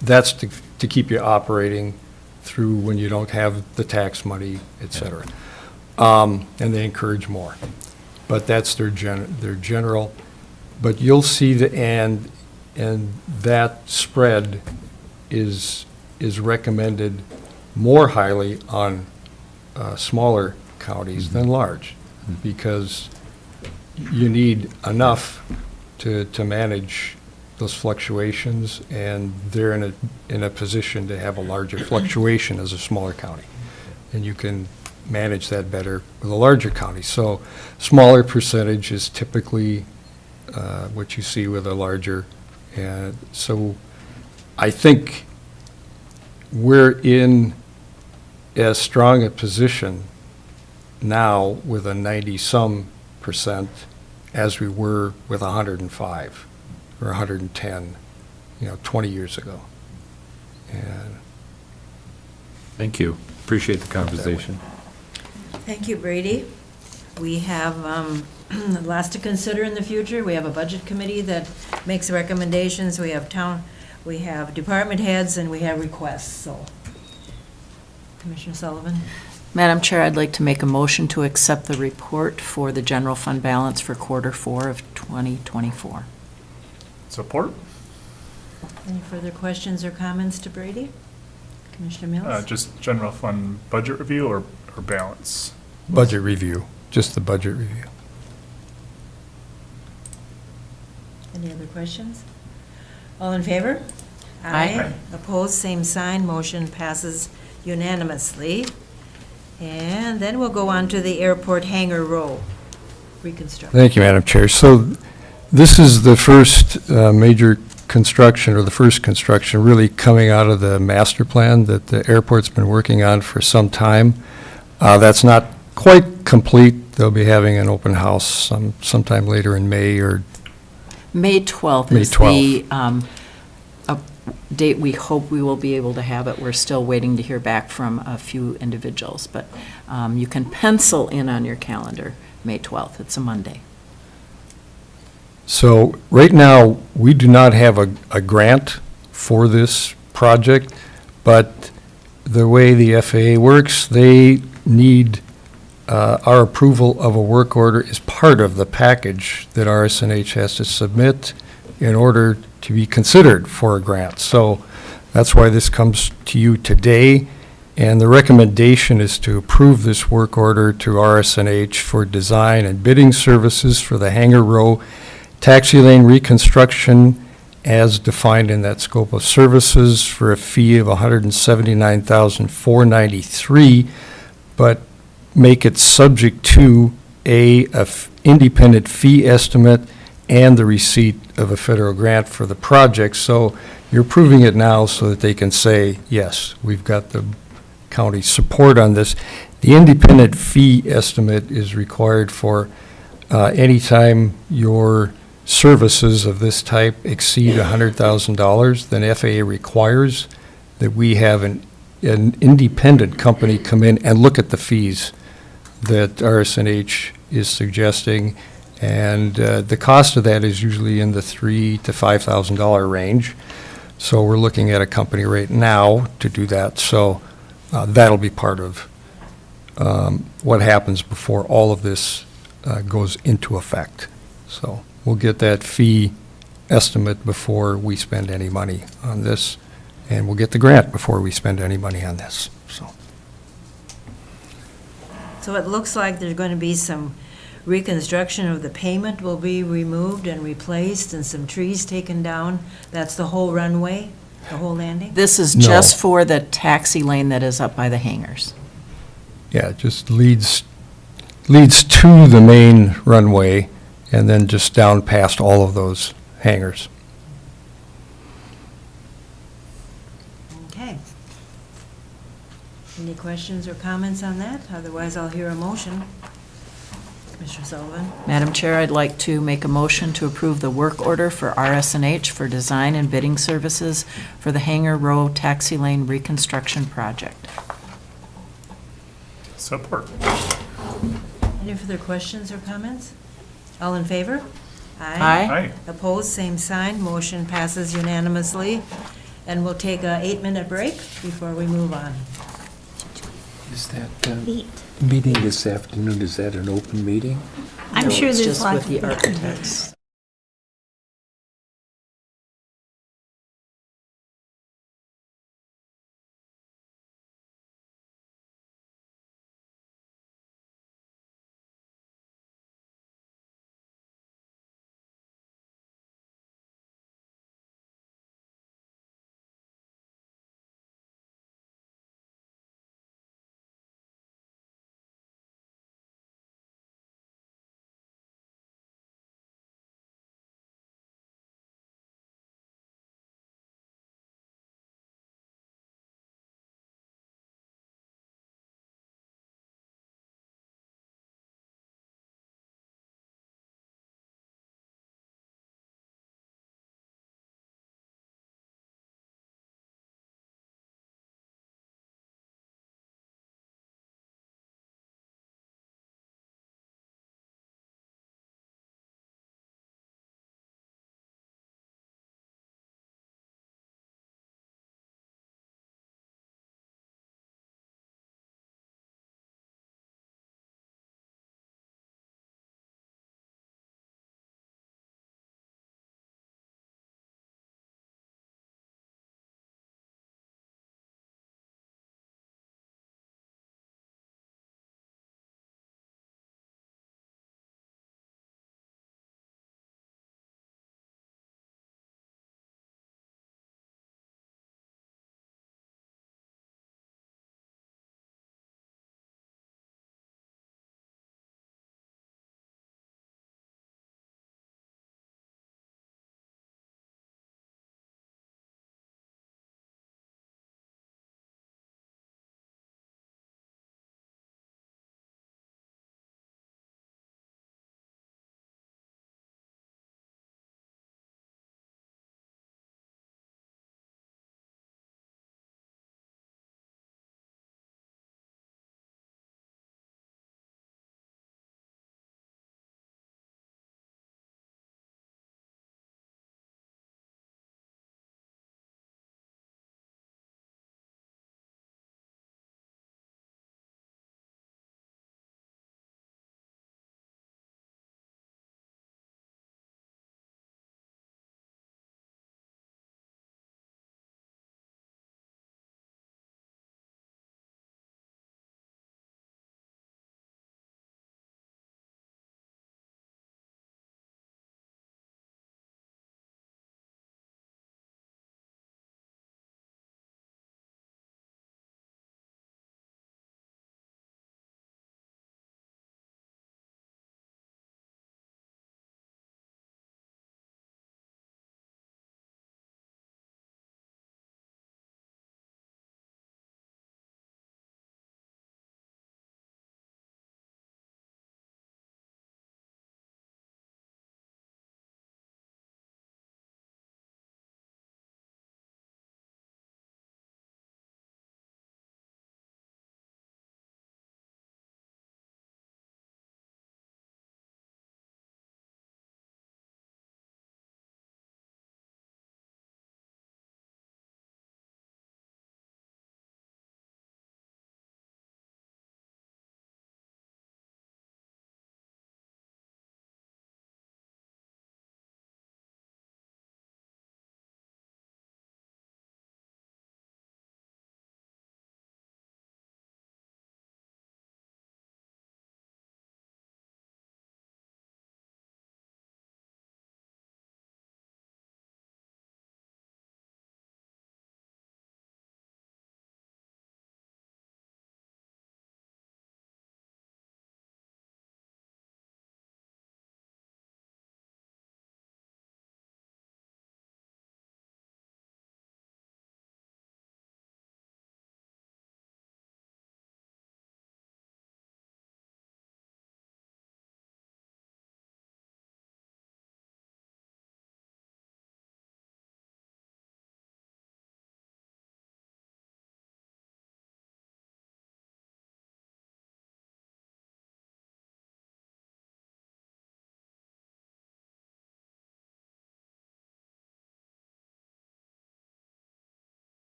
That's to keep you operating through when you don't have the tax money, et cetera. And they encourage more. But that's their general. But you'll see and that spread is recommended more highly on smaller counties than large, because you need enough to manage those fluctuations, and they're in a position to have a larger fluctuation as a smaller county. And you can manage that better with a larger county. So smaller percentage is typically what you see with a larger. And so I think we're in as strong a position now with a 90-some percent as we were with 105 or 110, 20 years ago. And Thank you. Appreciate the conversation. Thank you, Brady. We have lots to consider in the future. We have a budget committee that makes recommendations. We have department heads, and we have requests, so. Commissioner Sullivan? Madam Chair, I'd like to make a motion to accept the report for the general fund balance for quarter 4 of 2024. Support? Any further questions or comments to Brady? Commissioner Mills? Just general fund budget review or balance? budget review, just the budget review. Any other questions? All in favor? Aye. Opposed, same sign, motion passes unanimously. And then we'll go on to the airport hangar row reconstruction. Thank you, Madam Chair. So this is the first major construction, or the first construction really coming out of the master plan that the airport's been working on for some time. That's not quite complete. They'll be having an open house sometime later in May or May 12th May is 12th. a date we hope we will be able to have it. We're still waiting to hear back from a few individuals, but you can pencil in on your calendar, May 12th. It's a Monday. So right now, we do not have a grant for this project, but the way the FAA works, they need our approval of a work order is part of the package that RSNH has to submit in order to be considered for a grant. So that's why this comes to you today, and the recommendation is to approve this work order to RSNH for design and bidding services for the hangar row Taxilane reconstruction as defined in that scope of services for a fee of $179,493, but make it subject to a independent fee estimate and the receipt of a federal grant for the project. So you're approving it now so that they can say, yes, we've got the county support on this. The independent fee estimate is required for anytime your services of this type exceed $100,000, then FAA requires that we have an independent company come in and look at the fees that RSNH is suggesting, and the cost of that is usually in the $3,000 to $5,000 range. So we're looking at a company right now to do that. So that'll be part of what happens before all of this goes into effect. So we'll get that fee estimate before we spend any money on this, and we'll get the grant before we spend any money on this, so. So it looks like there's going to be some reconstruction of the pavement will be removed and replaced, and some trees taken down. That's the whole runway, the whole landing? This is No. just for the taxi lane that is up by the hangars. Yeah, it just leads to the main runway and then just down past all of those hangars. Okay. Any questions or comments on that? Otherwise, I'll hear a motion. Commissioner Sullivan? Madam Chair, I'd like to make a motion to approve the work order for RSNH for design and bidding services for the Hangar Row Taxi Lane Reconstruction Project. Support. Any further questions or comments? All in favor? Aye. Aye. Opposed, same sign. Motion passes unanimously. And we'll take a 8-minute break before we move on. Is that meeting this afternoon, is that an open meeting? I'm sure It's there's just lots with of the architects.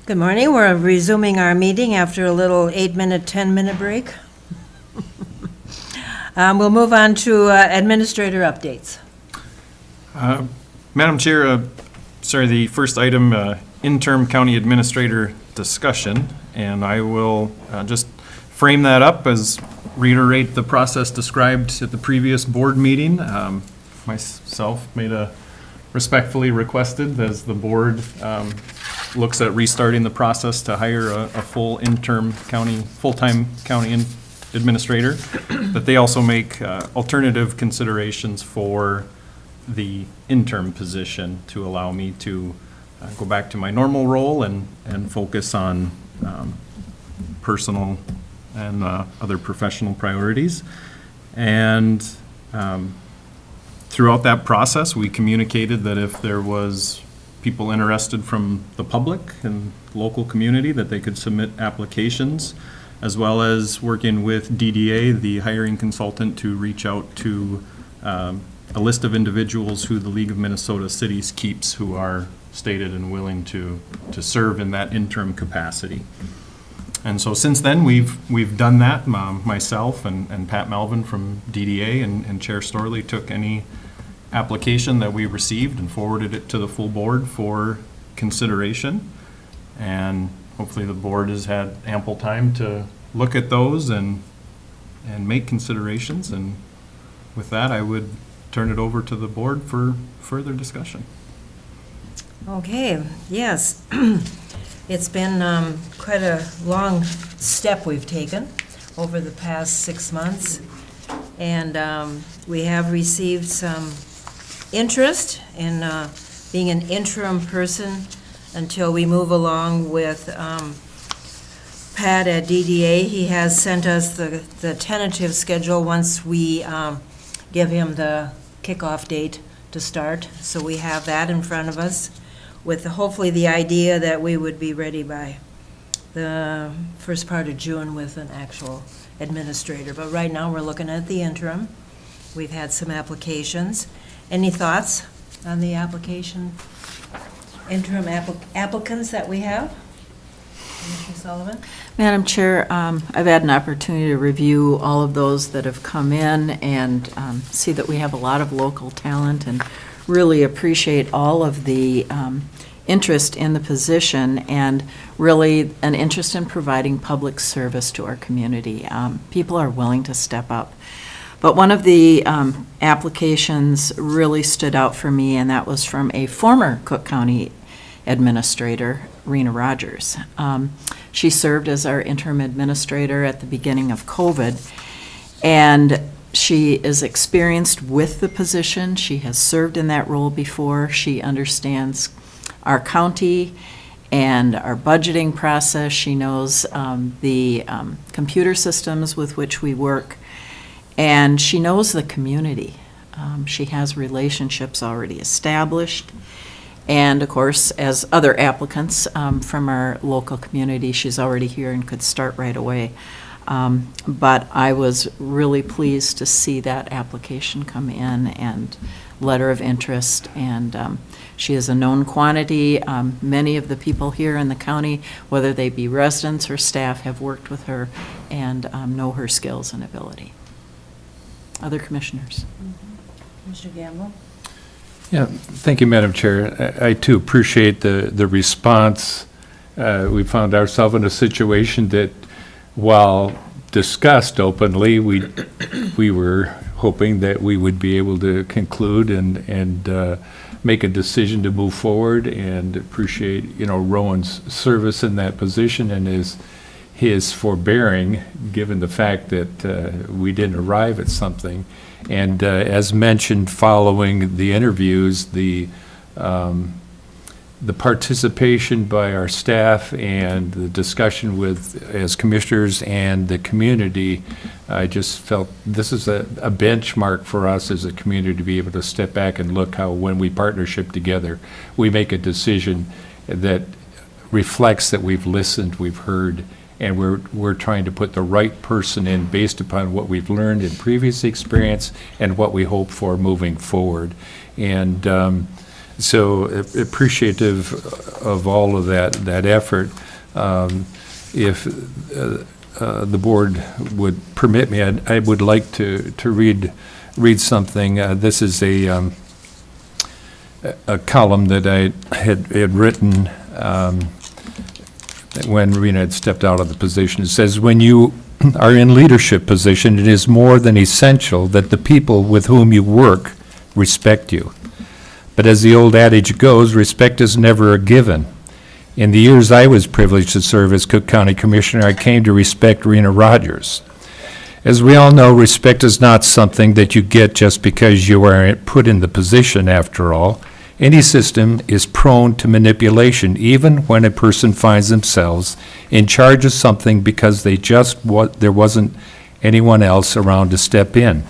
Good morning. We're resuming our meeting after a little 8-minute, 10-minute break. We'll move on to administrator updates. Madam Chair, the first item, interim county administrator discussion, and I will just frame that up as reiterate the process described at the previous board meeting. Myself respectfully requested as the board looks at restarting the process to hire a full-time county administrator, that they also make alternative considerations for the interim position to allow me to go back to my normal role and focus on personal and other professional priorities. And throughout that process, we communicated that if there was people interested from the public and local community, that they could submit applications, as well as working with DDA, the hiring consultant, to reach out to a list of individuals who the League of Minnesota Cities keeps who are stated and willing to serve in that interim capacity. And so since then, we've done that. Myself and Pat Melvin from DDA and Chair Storley took any application that we received and forwarded it to the full board for consideration. And hopefully the board has had ample time to look at those and make considerations. And with that, I would turn it over to the board for further discussion. Okay, yes. It's been quite a long step we've taken over the past 6 months. And we have received some interest in being an interim person until we move along with Pat at DDA. He has sent us the tentative schedule once we give him the kickoff date to start. So we have that in front of us, with hopefully the idea that we would be ready by the first part of June with an actual administrator. But right now, we're looking at the interim. We've had some applications. Any thoughts on the interim applicants that we have? Commissioner Sullivan? Madam Chair, I've had an opportunity to review all of those that have come in and see that we have a lot of local talent, and really appreciate all of the interest in the position, and really an interest in providing public service to our community. People are willing to step up. But one of the applications really stood out for me, and that was from a former Cook County administrator, Rena Rogers. She served as our interim administrator at the beginning of COVID, and she is experienced with the position. She has served in that role before. She understands our county and our budgeting process. She knows the computer systems with which we work, and she knows the community. She has relationships already established. And of course, as other applicants from our local community, she's already here and could start right away. But I was really pleased to see that application come in and letter of interest. And she is a known quantity. Many of the people here in the county, whether they be residents or staff, have worked with her and know her skills and ability. Other commissioners? Mr. Gamble? Yeah, thank you, Madam Chair. I too appreciate the response. We found ourselves in a situation that, while discussed openly, we were hoping that we would be able to conclude and make a decision to move forward, and appreciate, Rowan's service in that position and his forbearing, given the fact that we didn't arrive at something. And as mentioned, following the interviews, the participation by our staff and the discussion as commissioners and the community, I just felt this is a benchmark for us as a community to be able to step back and look how, when we partnership together, we make a decision that reflects that we've listened, we've heard, and we're trying to put the right person in based upon what we've learned in previous experience and what we hope for moving forward. And So appreciative of all of that effort. If the board would permit me, I would like to read something. This is a column that I had written when Rena had stepped out of the position. It says, when you are in leadership position, it is more than essential that the people with whom you work respect you. But as the old adage goes, respect is never a given. In the years I was privileged to serve as Cook County Commissioner, I came to respect Rena Rogers. As we all know, respect is not something that you get just because you are put in the position, after all. Any system is prone to manipulation, even when a person finds themselves in charge of something because there wasn't anyone else around to step in.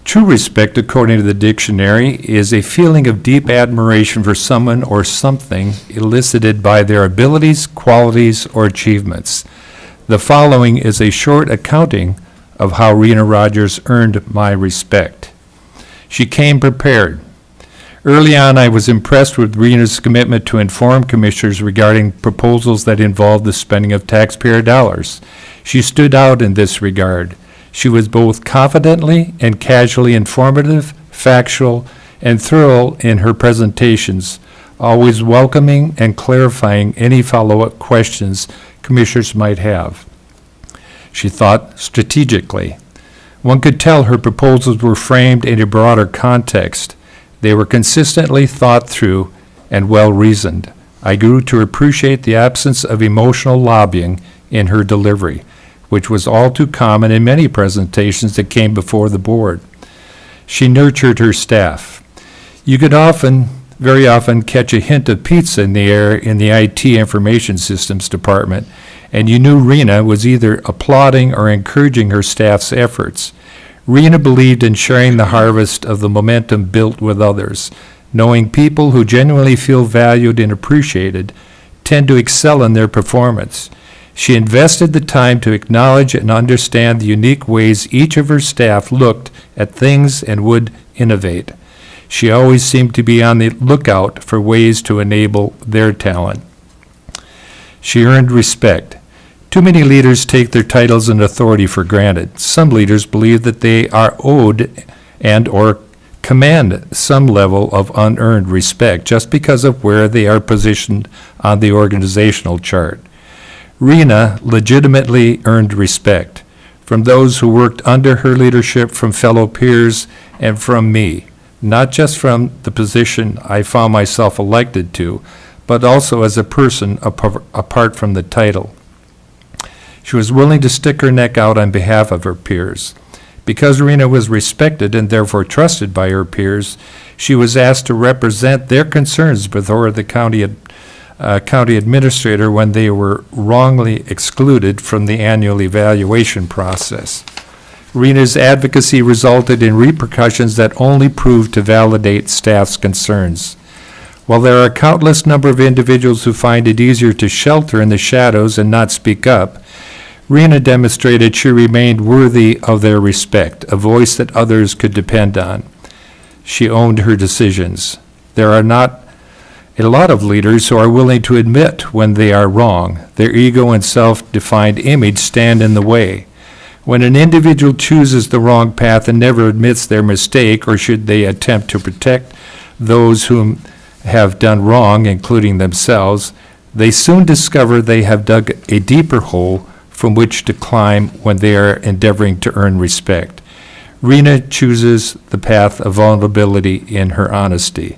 True respect, according to the dictionary, is a feeling of deep admiration for someone or something elicited by their abilities, qualities, or achievements. The following is a short accounting of how Rena Rogers earned my respect. She came prepared. Early on, I was impressed with Rena's commitment to inform commissioners regarding proposals that involved the spending of taxpayer dollars. She stood out in this regard. She was both confidently and casually informative, factual, and thorough in her presentations, always welcoming and clarifying any follow-up questions commissioners might have. She thought strategically. One could tell her proposals were framed in a broader context. They were consistently thought through and well-reasoned. I grew to appreciate the absence of emotional lobbying in her delivery, which was all too common in many presentations that came before the board. She nurtured her staff. You could very often catch a hint of pizza in the air in the IT Information Systems Department, and you knew Rena was either applauding or encouraging her staff's efforts. Rena believed in sharing the harvest of the momentum built with others. Knowing people who genuinely feel valued and appreciated tend to excel in their performance. She invested the time to acknowledge and understand the unique ways each of her staff looked at things and would innovate. She always seemed to be on the lookout for ways to enable their talent. She earned respect. Too many leaders take their titles and authority for granted. Some leaders believe that they are owed and or command some level of unearned respect just because of where they are positioned on the organizational chart. Rena legitimately earned respect from those who worked under her leadership, from fellow peers, and from me, not just from the position I found myself elected to, but also as a person apart from the title. She was willing to stick her neck out on behalf of her peers. Because Rena was respected and therefore trusted by her peers, she was asked to represent their concerns before the county administrator when they were wrongly excluded from the annual evaluation process. Rena's advocacy resulted in repercussions that only proved to validate staff's concerns. While there are a countless number of individuals who find it easier to shelter in the shadows and not speak up, Rena demonstrated she remained worthy of their respect, a voice that others could depend on. She owned her decisions. There are not a lot of leaders who are willing to admit when they are wrong. Their ego and self-defined image stand in the way. When an individual chooses the wrong path and never admits their mistake, or should they attempt to protect those whom have done wrong, including themselves, they soon discover they have dug a deeper hole from which to climb when they are endeavoring to earn respect. Rena chooses the path of vulnerability in her honesty.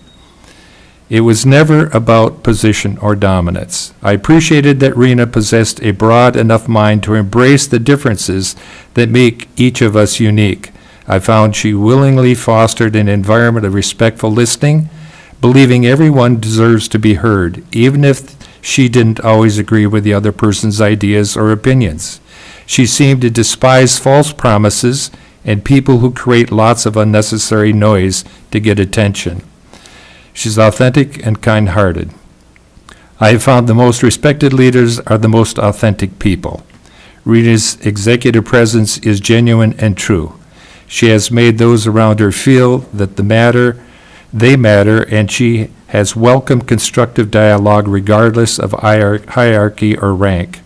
It was never about position or dominance. I appreciated that Rena possessed a broad enough mind to embrace the differences that make each of us unique. I found she willingly fostered an environment of respectful listening, believing everyone deserves to be heard, even if she didn't always agree with the other person's ideas or opinions. She seemed to despise false promises and people who create lots of unnecessary noise to get attention. She's authentic and kind-hearted. I have found the most respected leaders are the most authentic people. Rena's executive presence is genuine and true. She has made those around her feel that They matter, and she has welcomed constructive dialogue regardless of hierarchy or rank.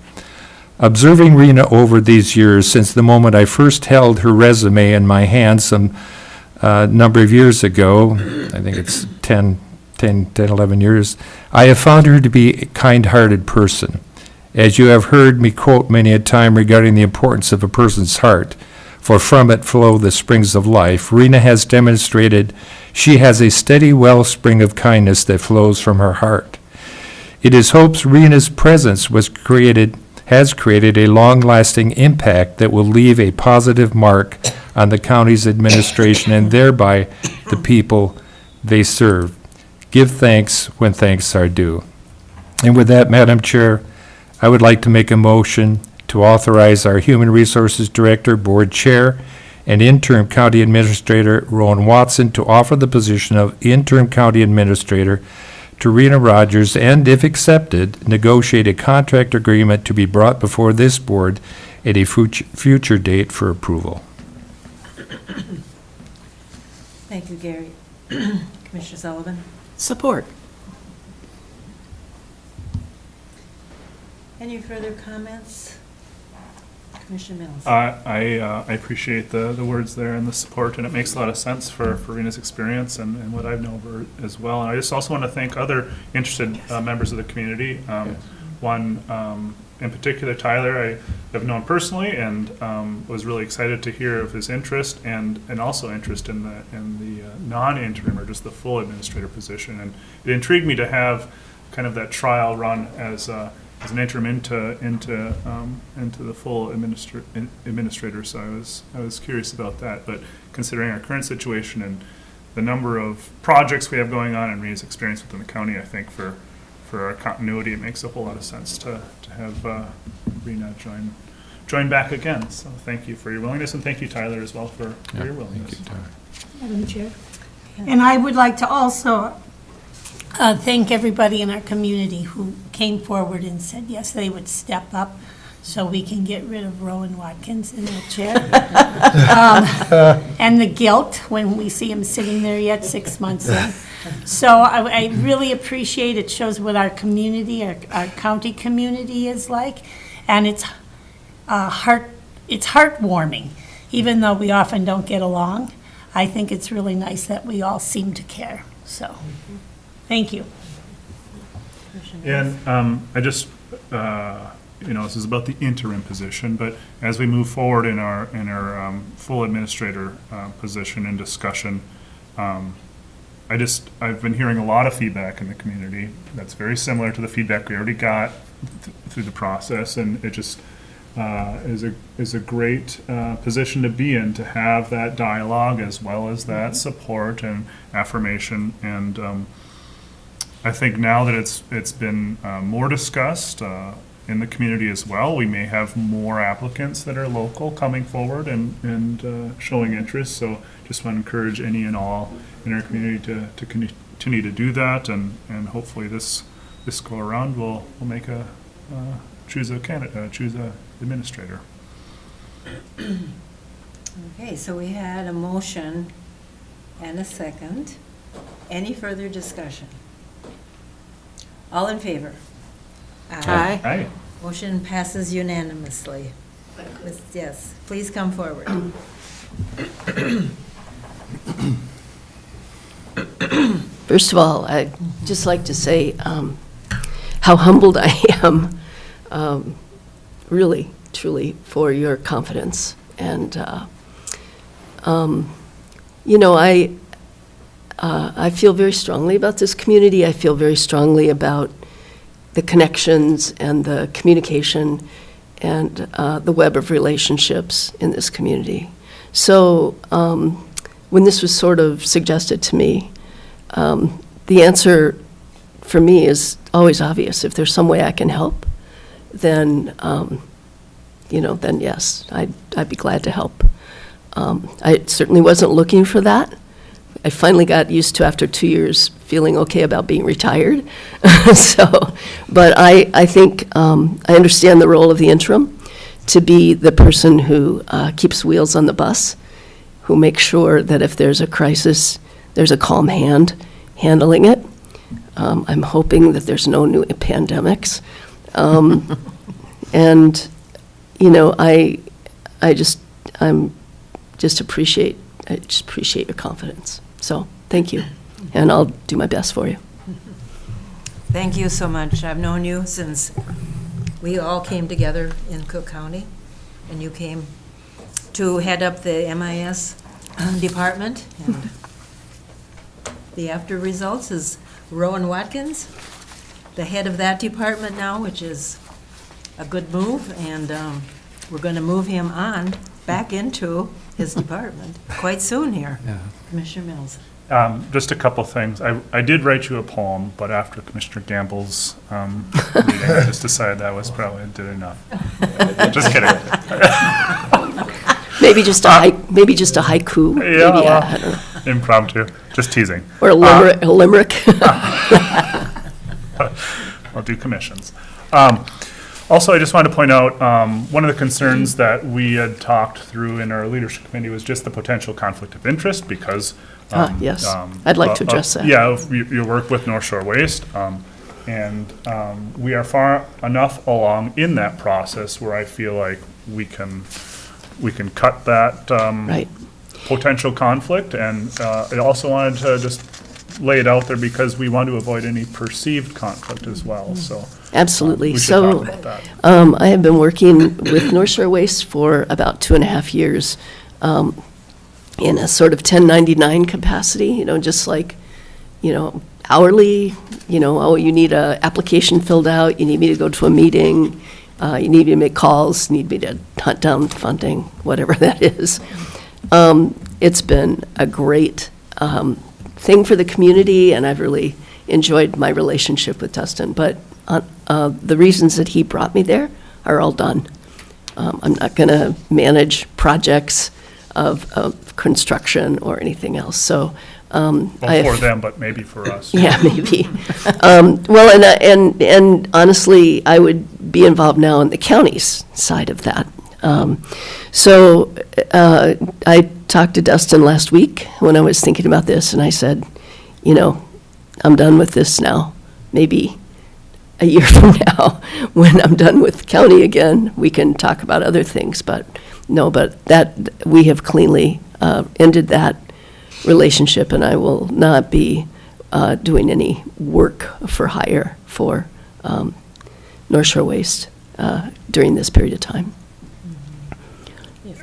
Observing Rena over these years, since the moment I first held her resume in my hand some number of years ago, I think it's 11 years, I have found her to be a kind-hearted person. As you have heard me quote many a time regarding the importance of a person's heart, for from it flow the springs of life, Rena has demonstrated she has a steady wellspring of kindness that flows from her heart. It is hoped Rena's presence has created a long-lasting impact that will leave a positive mark on the county's administration and thereby the people they serve. Give thanks when thanks are due. And with that, Madam Chair, I would like to make a motion to authorize our Human Resources Director, Board Chair, and Interim County Administrator Rowan Watson to offer the position of Interim County Administrator to Rena Rogers and, if accepted, negotiate a contract agreement to be brought before this board at a future date for approval. Thank you, Gary. Commissioner Sullivan? Support. Any further comments? Commissioner Mills? I appreciate the words there and the support, and it makes a lot of sense for Rena's experience and what I've known of her as well. And I just also want to thank other interested members of the community. One in particular, Tyler, I have known personally, and was really excited to hear of his interest and also interest in the non-interim or just the full administrator position. And it intrigued me to have kind of that trial run as an interim into the full administrator. So I was curious about that. But considering our current situation and the number of projects we have going on and Rena's experience within the county, I think for our continuity, it makes a whole lot of sense to have Rena join back again. So thank you for your willingness, and thank you, Tyler, as well for your willingness. Thank you, Tyler. Madam Chair. And I would like to also thank everybody in our community who came forward and said, yes, they would step up so we can get rid of Rowan Watkins in the chair. And the guilt when we see him sitting there yet 6 months in. So I really appreciate it. Shows what our community, our county community is like. And it's heartwarming, even though we often don't get along. I think it's really nice that we all seem to care. So, thank you. And I just, this is about the interim position, but as we move forward in our full administrator position and discussion, I've been hearing a lot of feedback in the community that's very similar to the feedback we already got through the process, and it just is a great position to be in, to have that dialogue as well as that support and affirmation. And I think now that it's been more discussed in the community as well, we may have more applicants that are local coming forward and showing interest. So just want to encourage any and all in our community to continue to do that, and hopefully this go around we'll make choose a candidate, choose a administrator. Okay, so we had a motion and a second. Any further discussion? All in favor? Aye. Aye. Motion passes unanimously. Yes, please come forward. First of all, I'd just like to say how humbled I am, really, truly, for your confidence. And, I feel very strongly about this community. I feel very strongly about the connections and the communication and the web of relationships in this community. So when this was sort of suggested to me, the answer for me is always obvious. If there's some way I can help, then, then yes, I'd be glad to help. I certainly wasn't looking for that. I finally got used to, after 2 years, feeling okay about being retired. But I think I understand the role of the interim to be the person who keeps wheels on the bus, who makes sure that if there's a crisis, there's a calm hand handling it. I'm hoping that there's no new pandemics. And, you know, I just appreciate your confidence. So, thank you, and I'll do my best for you. Thank you so much. I've known you since we all came together in Cook County, and you came to head up the MIS department. And the after results is Rowan Watkins, the head of that department now, which is a good move, and we're going to move him on back into his department quite soon here. Commissioner Mills. Just a couple things. I did write you a poem, but after Commissioner Gamble's reading, I just decided that was probably did enough. Just kidding. Maybe just a haiku. Maybe, I don't know. Impromptu. Just teasing. Or a limerick. I'll do commissions. Also, I just wanted to point out, one of the concerns that we had talked through in our leadership committee was just the potential conflict of interest because. Yes, I'd like to address that. Yeah, you work with North Shore Waste, and we are far enough along in that process where I feel like we can cut that Right. potential conflict, and I also wanted to just lay it out there because we want to avoid any perceived conflict as well, so. Absolutely. We should So, talk about that. I have been working with North Shore Waste for about 2.5 years in a sort of 1099 capacity, you know, just like, you know, hourly, you know, oh, you need a application filled out, you need me to go to a meeting, you need me to make calls, need me to hunt down funding, whatever that is. It's been a great thing for the community, and I've really enjoyed my relationship with Dustin. But the reasons that he brought me there are all done. I'm not going to manage projects of construction or anything else. So Well, for them, but maybe for us. yeah, maybe. Well, and honestly, I would be involved now in the county's side of that. So I talked to Dustin last week when I was thinking about this, and I said, you know, I'm done with this now. Maybe a year from now, when I'm done with county again, we can talk about other things. But no, but that, we have cleanly ended that relationship, and I will not be doing any work for hire for North Shore Waste during this period of time.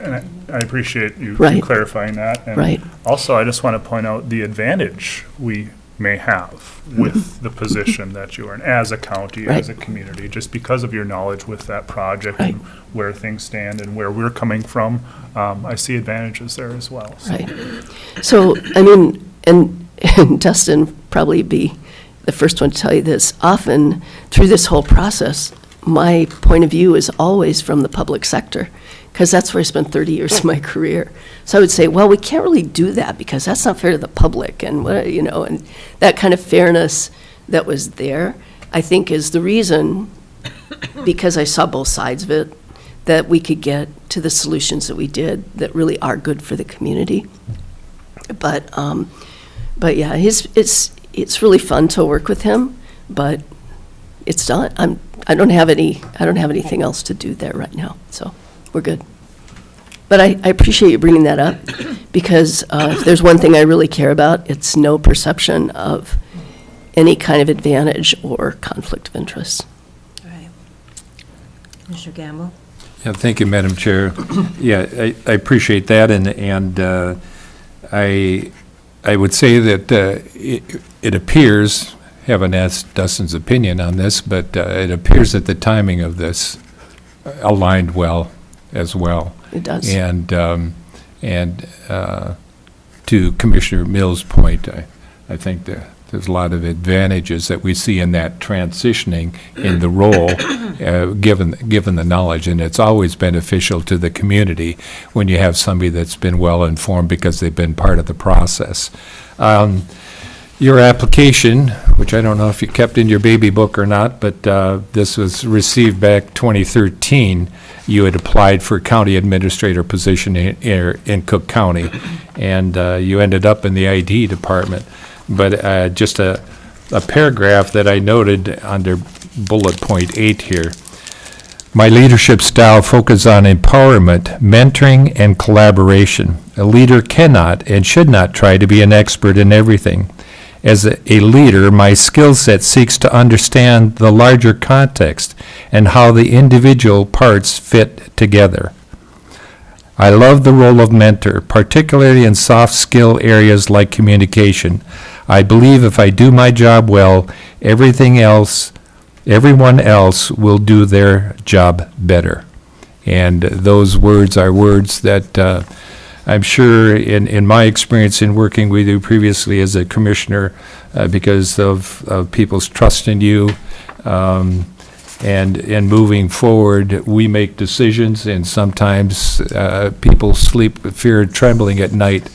And I appreciate you Right. clarifying that. And Right. also, I just want to point out the advantage we may have with the position that you are in as a county, as a community, just because of your knowledge with that project Right. and where things stand and where we're coming from. I see advantages there as well. So. Right. So, I mean, and Dustin probably be the first one to tell you this, often through this whole process, my point of view is always from the public sector, because that's where I spent 30 years of my career. So I would say, well, we can't really do that because that's not fair to the public, and what, you know, and that kind of fairness that was there, I think is the reason, because I saw both sides of it, that we could get to the solutions that we did that really are good for the community. But yeah, it's really fun to work with him, but it's done. I don't have anything else to do there right now, so we're good. But I appreciate you bringing that up, because if there's one thing I really care about, it's no perception of any kind of advantage or conflict of interest. All right. Commissioner Gamble? Yeah, thank you, Madam Chair. Yeah, I appreciate that, and I would say that it appears, haven't asked Dustin's opinion on this, but it appears that the timing of this aligned well as well. It does. And to Commissioner Mills' point, I think there's a lot of advantages that we see in that transitioning in the role, given the knowledge, and it's always beneficial to the community when you have somebody that's been well-informed because they've been part of the process. Your application which I don't know if you kept in your baby book or not, but this was received back 2013. You had applied for county administrator position in Cook County, and you ended up in the ID department. But just a paragraph that I noted under bullet point 8 here. My leadership style focuses on empowerment, mentoring, and collaboration. A leader cannot and should not try to be an expert in everything. As a leader, my skill set seeks to understand the larger context and how the individual parts fit together. I love the role of mentor, particularly in soft skill areas like communication. I believe if I do my job well, everyone else will do their job better. And those words are words that I'm sure in my experience in working with you previously as a commissioner, because of people's trust in you, and moving forward, we make decisions, and sometimes people sleep with fear and trembling at night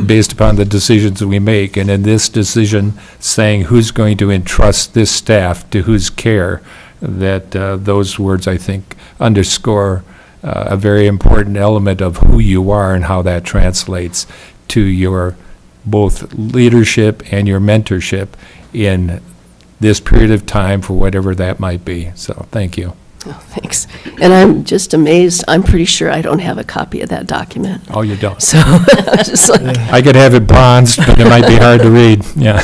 based upon the decisions that we make. And in this decision, saying who's going to entrust this staff to whose care, that those words, I think, underscore a very important element of who you are and how that translates to your both leadership and your mentorship in this period of time for whatever that might be. So thank you. Oh, thanks. And I'm just amazed, I'm pretty sure I don't have a copy of that document. Oh, you don't? So, I'm just like, I could have it bronzed, but it might be hard to read, yeah.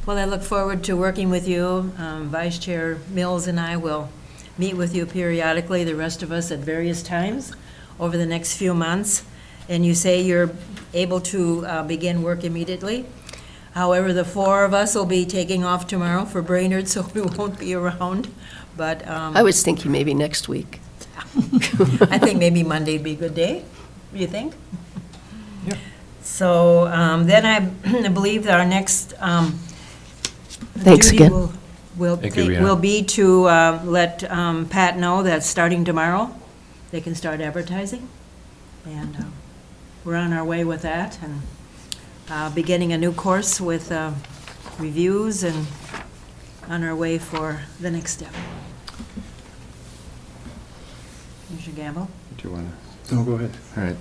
Well, I look forward to working with you. Vice Chair Mills and I will meet with you periodically, the rest of us at various times over the next few months. And you say you're able to begin work immediately. However, the four of us will be taking off tomorrow for Brainerd, so we won't be around. But I was thinking maybe next week. I think maybe Monday would be a good day. You think? Yeah. So then I believe that our next Thanks duty again. will be to let Pat know that starting tomorrow, they can start advertising. And we're on our way with that, and beginning a new course with reviews, and on our way for the next step. Commissioner Gamble? Do you want to? No, go ahead. All right.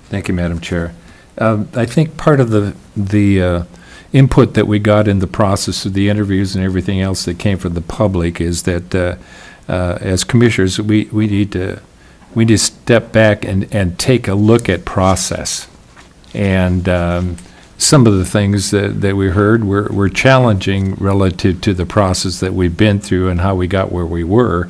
Thank you, Madam Chair. I think part of the input that we got in the process of the interviews and everything else that came from the public is that as commissioners, we need to step back and take a look at process. And some of the things that we heard were challenging relative to the process that we've been through and how we got where we were.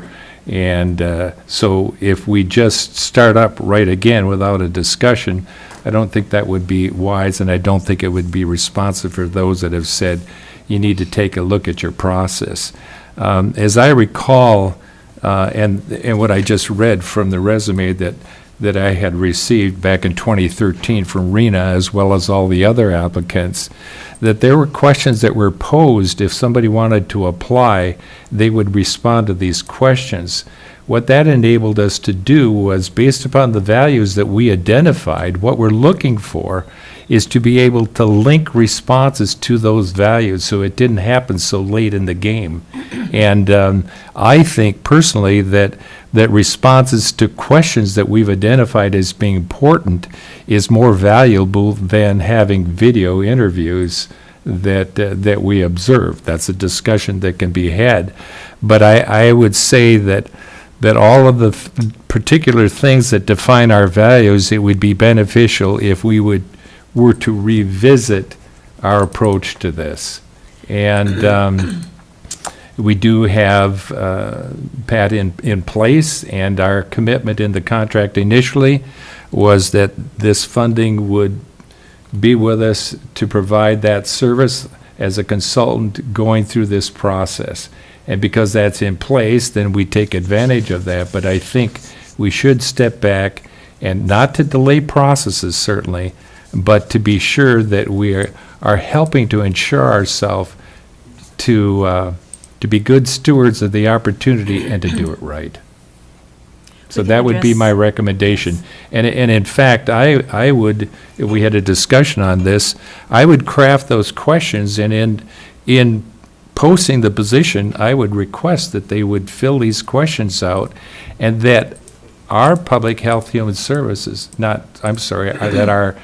And so if we just start up right again without a discussion, I don't think that would be wise, and I don't think it would be responsive for those that have said you need to take a look at your process. As I recall, and what I just read from the resume that I had received back in 2013 from Rena, as well as all the other applicants, that there were questions that were posed. If somebody wanted to apply, they would respond to these questions. What that enabled us to do was, based upon the values that we identified, what we're looking for is to be able to link responses to those values so it didn't happen so late in the game. And I think personally that responses to questions that we've identified as being important is more valuable than having video interviews that we observe. That's a discussion that can be had. But I would say that all of the particular things that define our values, it would be beneficial if we were to revisit our approach to this. And we do have Pat in place, and our commitment in the contract initially was that this funding would be with us to provide that service as a consultant going through this process. And because that's in place, then we take advantage of that. But I think we should step back, and not to delay processes certainly, but to be sure that we are helping to ensure ourselves to be good stewards of the opportunity and to do it right. So can that would be address- my recommendation. And in fact, I would, if we had a discussion on this, I would craft those questions, and in posting the position, I would request that they would fill these questions out, and that our Public Health Human Services, that our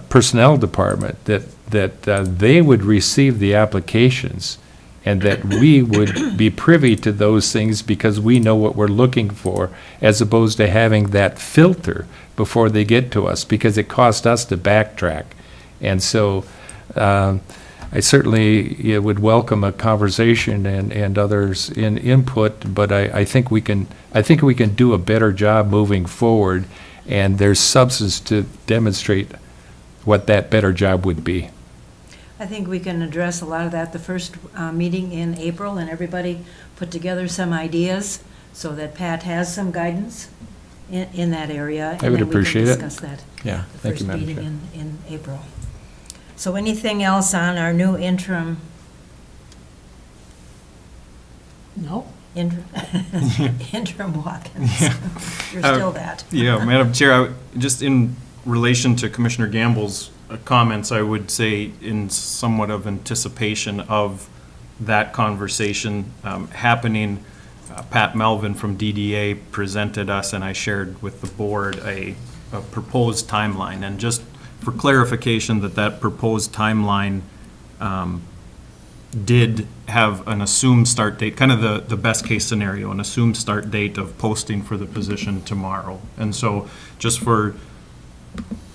Personnel Department, that they would receive the applications, and that we would be privy to those things because we know what we're looking for, as opposed to having that filter before they get to us, because it cost us to backtrack. And so I certainly would welcome a conversation and others in input, but I think we can do a better job moving forward, and there's substance to demonstrate what that better job would be. I think we can address a lot of that the first meeting in April, and everybody put together some ideas so that Pat has some guidance in that area. I would appreciate it. And then we can discuss that. Yeah, the thank you, first Madam meeting Chair. in April. So anything else on our new interim? No? Interim Watkins. You're still that. Yeah, Madam Chair, just in relation to Commissioner Gamble's comments, I would say in somewhat of anticipation of that conversation happening, Pat Melvin from DDA presented us, and I shared with the board a proposed timeline. And just for clarification, that proposed timeline did have an assumed start date, kind of the best case scenario, an assumed start date of posting for the position tomorrow. And so just for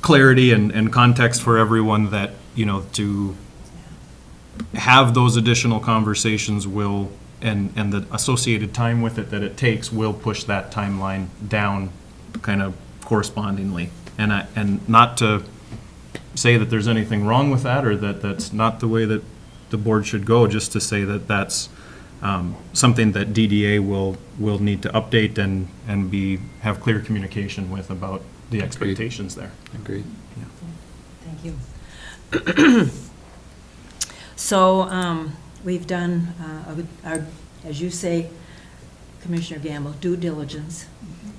clarity and context for everyone, that, to have those additional conversations will, and the associated time with it that it takes, will push that timeline down kind of correspondingly. And not to say that there's anything wrong with that, or that that's not the way that the board should go, just to say that that's something that DDA will need to update and have clear communication with about the expectations there. Agreed. Thank you. So we've done, our, as you say, Commissioner Gamble, due diligence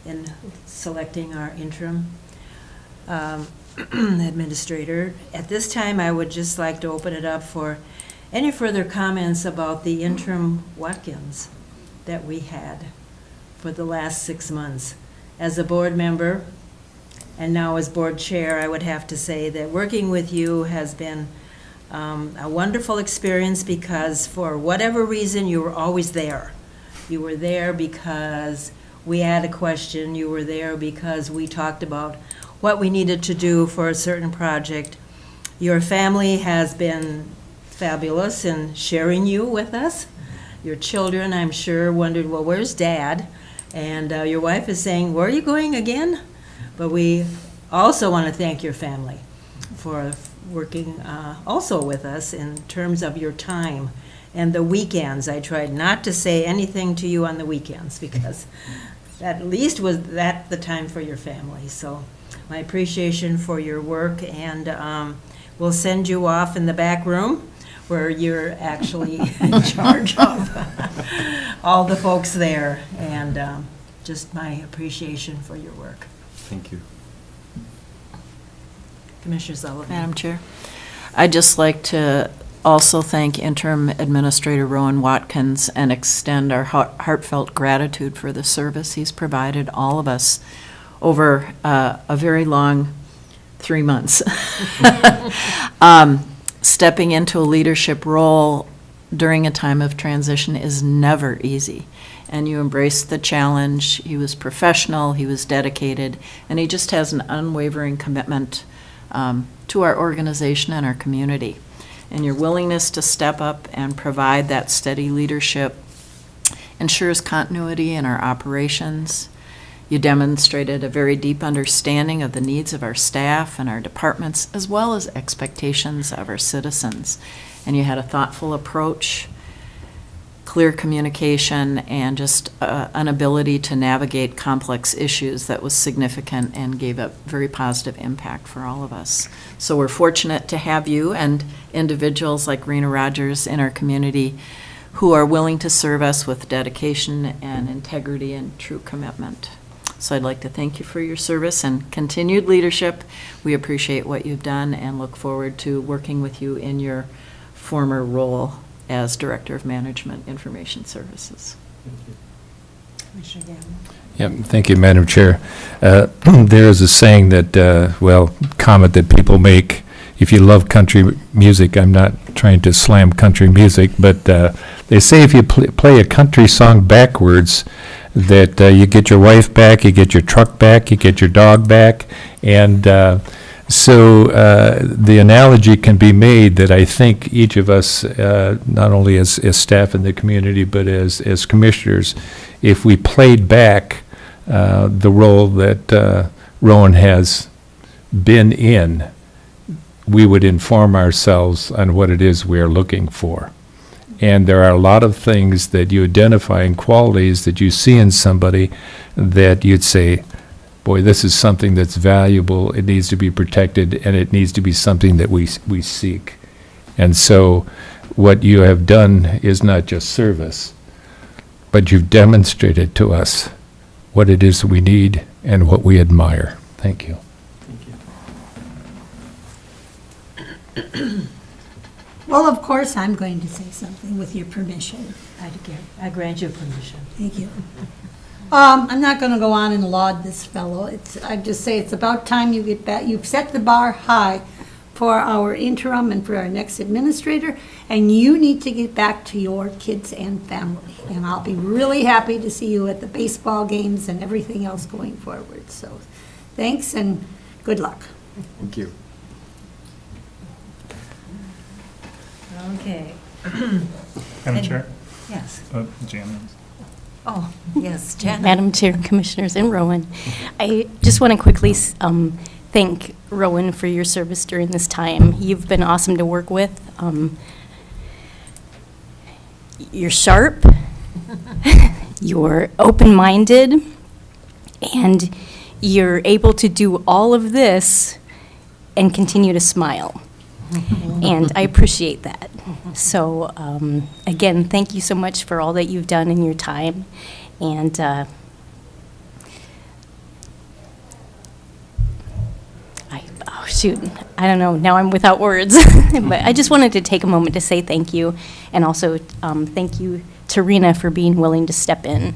in selecting our interim administrator. At this time, I would just like to open it up for any further comments about the interim Watkins that we had for the last 6 months. As a board member, and now as board chair, I would have to say that working with you has been a wonderful experience, because for whatever reason, you were always there. You were there because we had a question. You were there because we talked about what we needed to do for a certain project. Your family has been fabulous in sharing you with us. Your children, I'm sure, wondered, well, where's Dad? And your wife is saying, where are you going again? But we also want to thank your family for working also with us in terms of your time. And the weekends, I tried not to say anything to you on the weekends, because at least was that the time for your family. So my appreciation for your work, and we'll send you off in the back room where you're actually in charge of all the folks there. And just my appreciation for your work. Thank you. Commissioner Sullivan. Madam Chair, I'd just like to also thank Interim Administrator Rowan Watkins and extend our heartfelt gratitude for the service he's provided all of us over a very long 3 months. Stepping into a leadership role during a time of transition is never easy, and you embraced the challenge. He was professional, he was dedicated, and he just has an unwavering commitment to our organization and our community. And your willingness to step up and provide that steady leadership ensures continuity in our operations. You demonstrated a very deep understanding of the needs of our staff and our departments, as well as expectations of our citizens. And you had a thoughtful approach, clear communication, and just an ability to navigate complex issues that was significant and gave a very positive impact for all of us. So we're fortunate to have you and individuals like Rena Rogers in our community who are willing to serve us with dedication and integrity and true commitment. So I'd like to thank you for your service and continued leadership. We appreciate what you've done and look forward to working with you in your former role as Director of Management Information Services. Yeah, thank you, Madam Chair. There is a saying that, comment that people make, if you love country music, I'm not trying to slam country music, but they say if you play a country song backwards, that you get your wife back, you get your truck back, you get your dog back, and so the analogy can be made that I think each of us, not only as staff in the community, but as commissioners, if we played back the role that Rowan has been in, we would inform ourselves on what it is we are looking for. And there are a lot of things that you identify in qualities that you see in somebody that you'd say, boy, this is something that's valuable, it needs to be protected, and it needs to be something that we seek. And so what you have done is not just service, but you've demonstrated to us what it is we need and what we admire. Thank you. Well, of course, I'm going to say something with your permission. I grant you permission. Thank you. I'm not going to go on and laud this fellow. I just say it's about time you get back. You've set the bar high for our interim and for our next administrator, and you need to get back to your kids and family. And I'll be really happy to see you at the baseball games and everything else going forward. So thanks and good luck. Thank you. Okay. Madam Chair, Yes. Jan. Oh, yes, Janet. Madam Chair, Commissioners, and Rowan. I just want to quickly thank Rowan for your service during this time. You've been awesome to work with. You're sharp, you're open-minded, and you're able to do all of this and continue to smile. And I appreciate that. So, again, thank you so much for all that you've done in your time. And I don't know, now I'm without words. But I just wanted to take a moment to say thank you. And also, thank you to Rena for being willing to step in.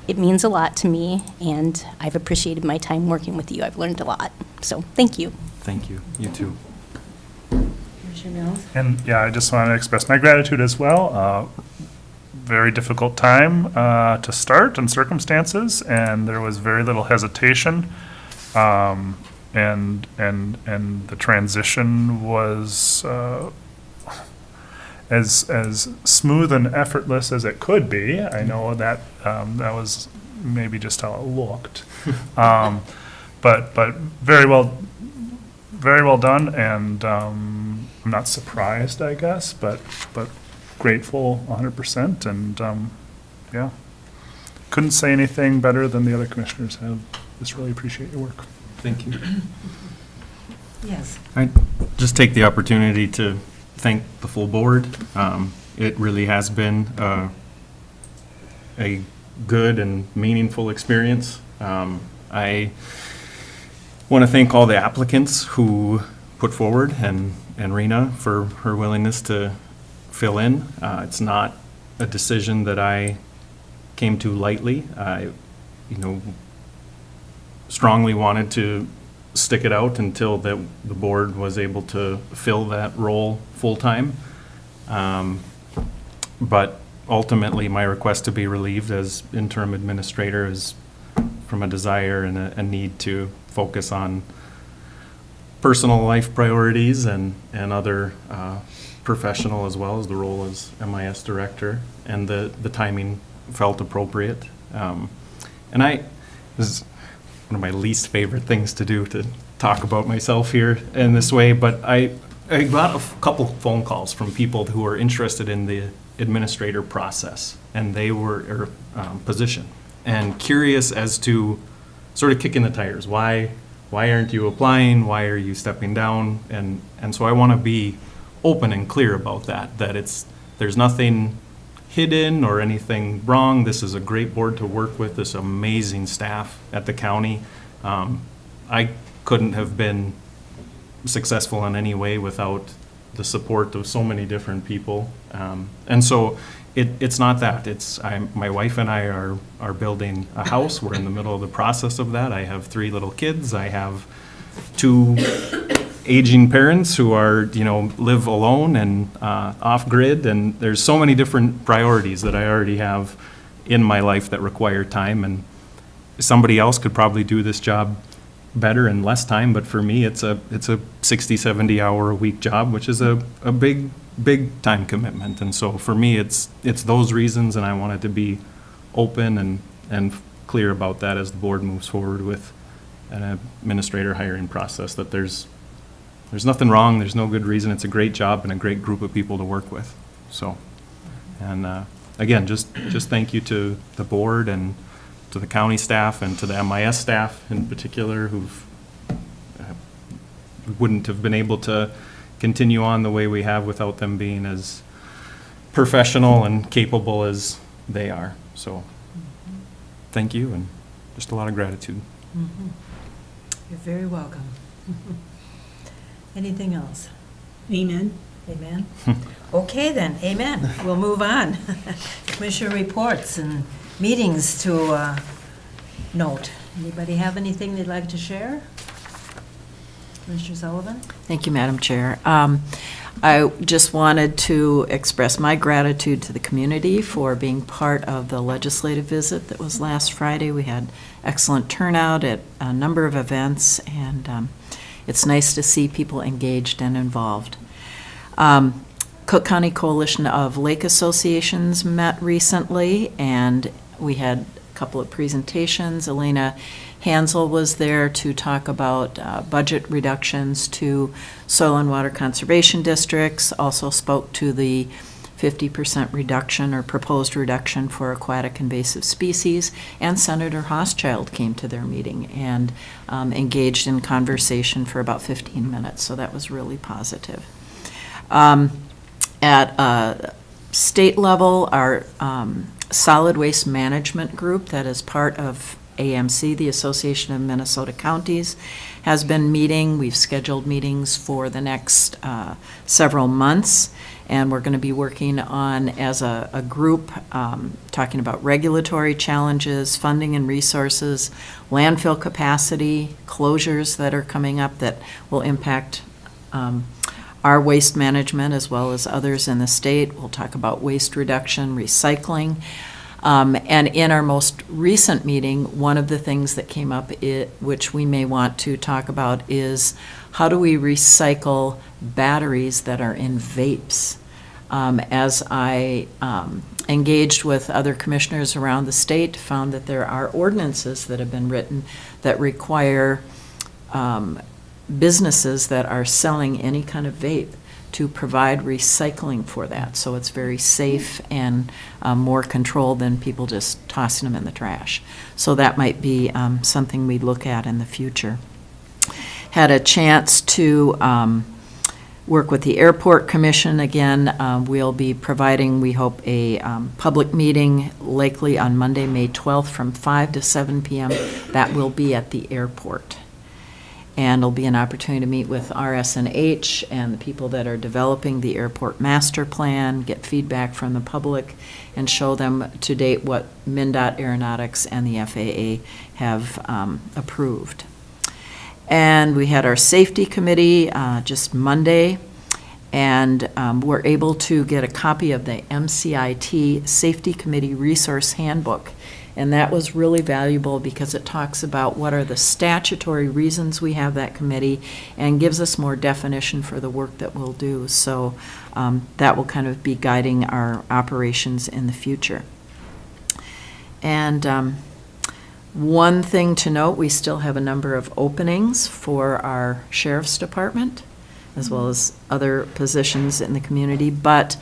It means a lot to me, and I've appreciated my time working with you. I've learned a lot. So, thank you. Thank you. You too. Commissioner Mills? And yeah, I just want to express my gratitude as well. Very difficult time to start and circumstances, and there was very little hesitation. And the transition was as smooth and effortless as it could be. I know that that was maybe just how it looked, but very well done, and I'm not surprised, I guess, but grateful 100%, and yeah, couldn't say anything better than the other commissioners have. Just really appreciate your work. Thank you. Yes. I just take the opportunity to thank the full board. It really has been a good and meaningful experience. I want to thank all the applicants who put forward, and Rena for her willingness to fill in. It's not a decision that I came to lightly. I, strongly wanted to stick it out until the board was able to fill that role full-time. But ultimately, my request to be relieved as interim administrator is from a desire and a need to focus on personal life priorities and other professional, as well as the role as MIS director, and the timing felt appropriate. And this is one of my least favorite things to do, to talk about myself here in this way, but I got a couple phone calls from people who are interested in the administrator process, and they were position, and curious as to sort of kicking the tires. Why aren't you applying? Why are you stepping down? And so I want to be open and clear about that it's there's nothing hidden or anything wrong. This is a great board to work with, this amazing staff at the county. I couldn't have been successful in any way without the support of so many different people. And so it's not that. My wife and I are building a house. We're in the middle of the process of that. I have 3 little kids. I have 2 aging parents who are, live alone and off grid. And there's so many different priorities that I already have in my life that require time. And somebody else could probably do this job better in less time, but for me, it's a 60, 70 hour a week job, which is a big time commitment. And so for me, it's those reasons, and I wanted to be open and clear about that as the board moves forward with an administrator hiring process, that there's nothing wrong, there's no good reason. It's a great job and a great group of people to work with. So, and again, just thank you to the board and to the county staff and to the MIS staff in particular, who've wouldn't have been able to continue on the way we have without them being as professional and capable as they are. So thank you, and just a lot of gratitude. You're very welcome. Anything else? Amen. Amen. Okay then, amen. We'll move on. Commissioner reports and meetings to note. Anybody have anything they'd like to share? Commissioner Sullivan? Thank you, Madam Chair. I just wanted to express my gratitude to the community for being part of the legislative visit that was last Friday. We had excellent turnout at a number of events, and it's nice to see people engaged and involved. Cook County Coalition of Lake Associations met recently, and we had a couple of presentations. Elena Hansel was there to talk about budget reductions to soil and water conservation districts, also spoke to the 50% reduction or proposed reduction for aquatic invasive species, and Senator Hochschild came to their meeting and engaged in conversation for about 15 minutes, so that was really positive. At state level, our solid waste management group that is part of AMC, the Association of Minnesota Counties, has been meeting. We've scheduled meetings for the next several months, and we're going to be working on, as a group, talking about regulatory challenges, funding and resources, landfill capacity, closures that are coming up that will impact our waste management as well as others in the state. We'll talk about waste reduction, recycling. And in our most recent meeting, one of the things that came up, which we may want to talk about, is how do we recycle batteries that are in vapes? As I engaged with other commissioners around the state, found that there are ordinances that have been written that require businesses that are selling any kind of vape to provide recycling for that. So it's very safe and more controlled than people just tossing them in the trash. So that might be something we'd look at in the future. Had a chance to work with the Airport Commission. Again, we'll be providing, we hope, a public meeting likely on Monday, May 12th from 5 to 7 p.m. That will be at the airport. And it'll be an opportunity to meet with RS&H and the people that are developing the airport master plan, get feedback from the public, and show them to date what MnDOT Aeronautics and the FAA have approved. And we had our safety committee just Monday, and we're able to get a copy of the MCIT Safety Committee Resource Handbook. And that was really valuable because it talks about what are the statutory reasons we have that committee and gives us more definition for the work that we'll do. So that will kind of be guiding our operations in the future. And one thing to note, we still have a number of openings for our sheriff's department, as well as other positions in the community. But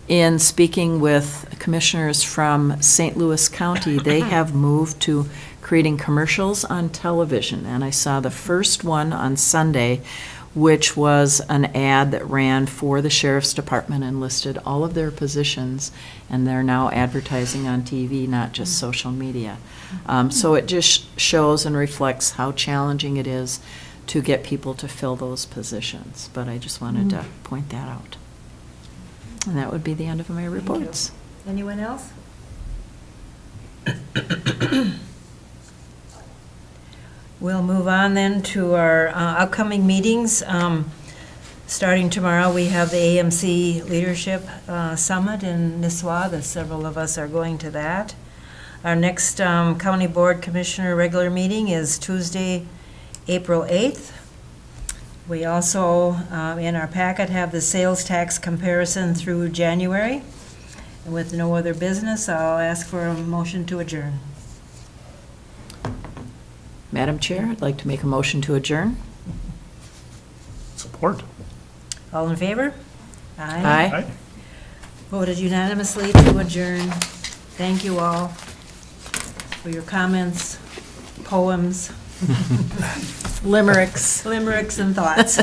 in speaking with commissioners from St. Louis County, they have moved to creating commercials on television. And I saw the first one on Sunday which was an ad that ran for the sheriff's department and listed all of their positions, and they're now advertising on TV, not just social media. So it just shows and reflects how challenging it is to get people to fill those positions. But I just wanted to point that out. And that would be the end of my reports. Anyone else? We'll move on then to our upcoming meetings. Starting tomorrow, we have the AMC Leadership Summit in Nisswa. Several of us are going to that. Our next County Board Commissioner regular meeting is Tuesday, April 8th. We also, in our packet, have the sales tax comparison through January. And with no other business, I'll ask for a motion to adjourn. Madam Chair, I'd like to make a motion to adjourn. Support. All in favor? Aye. Voted unanimously to adjourn. Thank you all for your comments, poems, Limericks. limericks, and thoughts.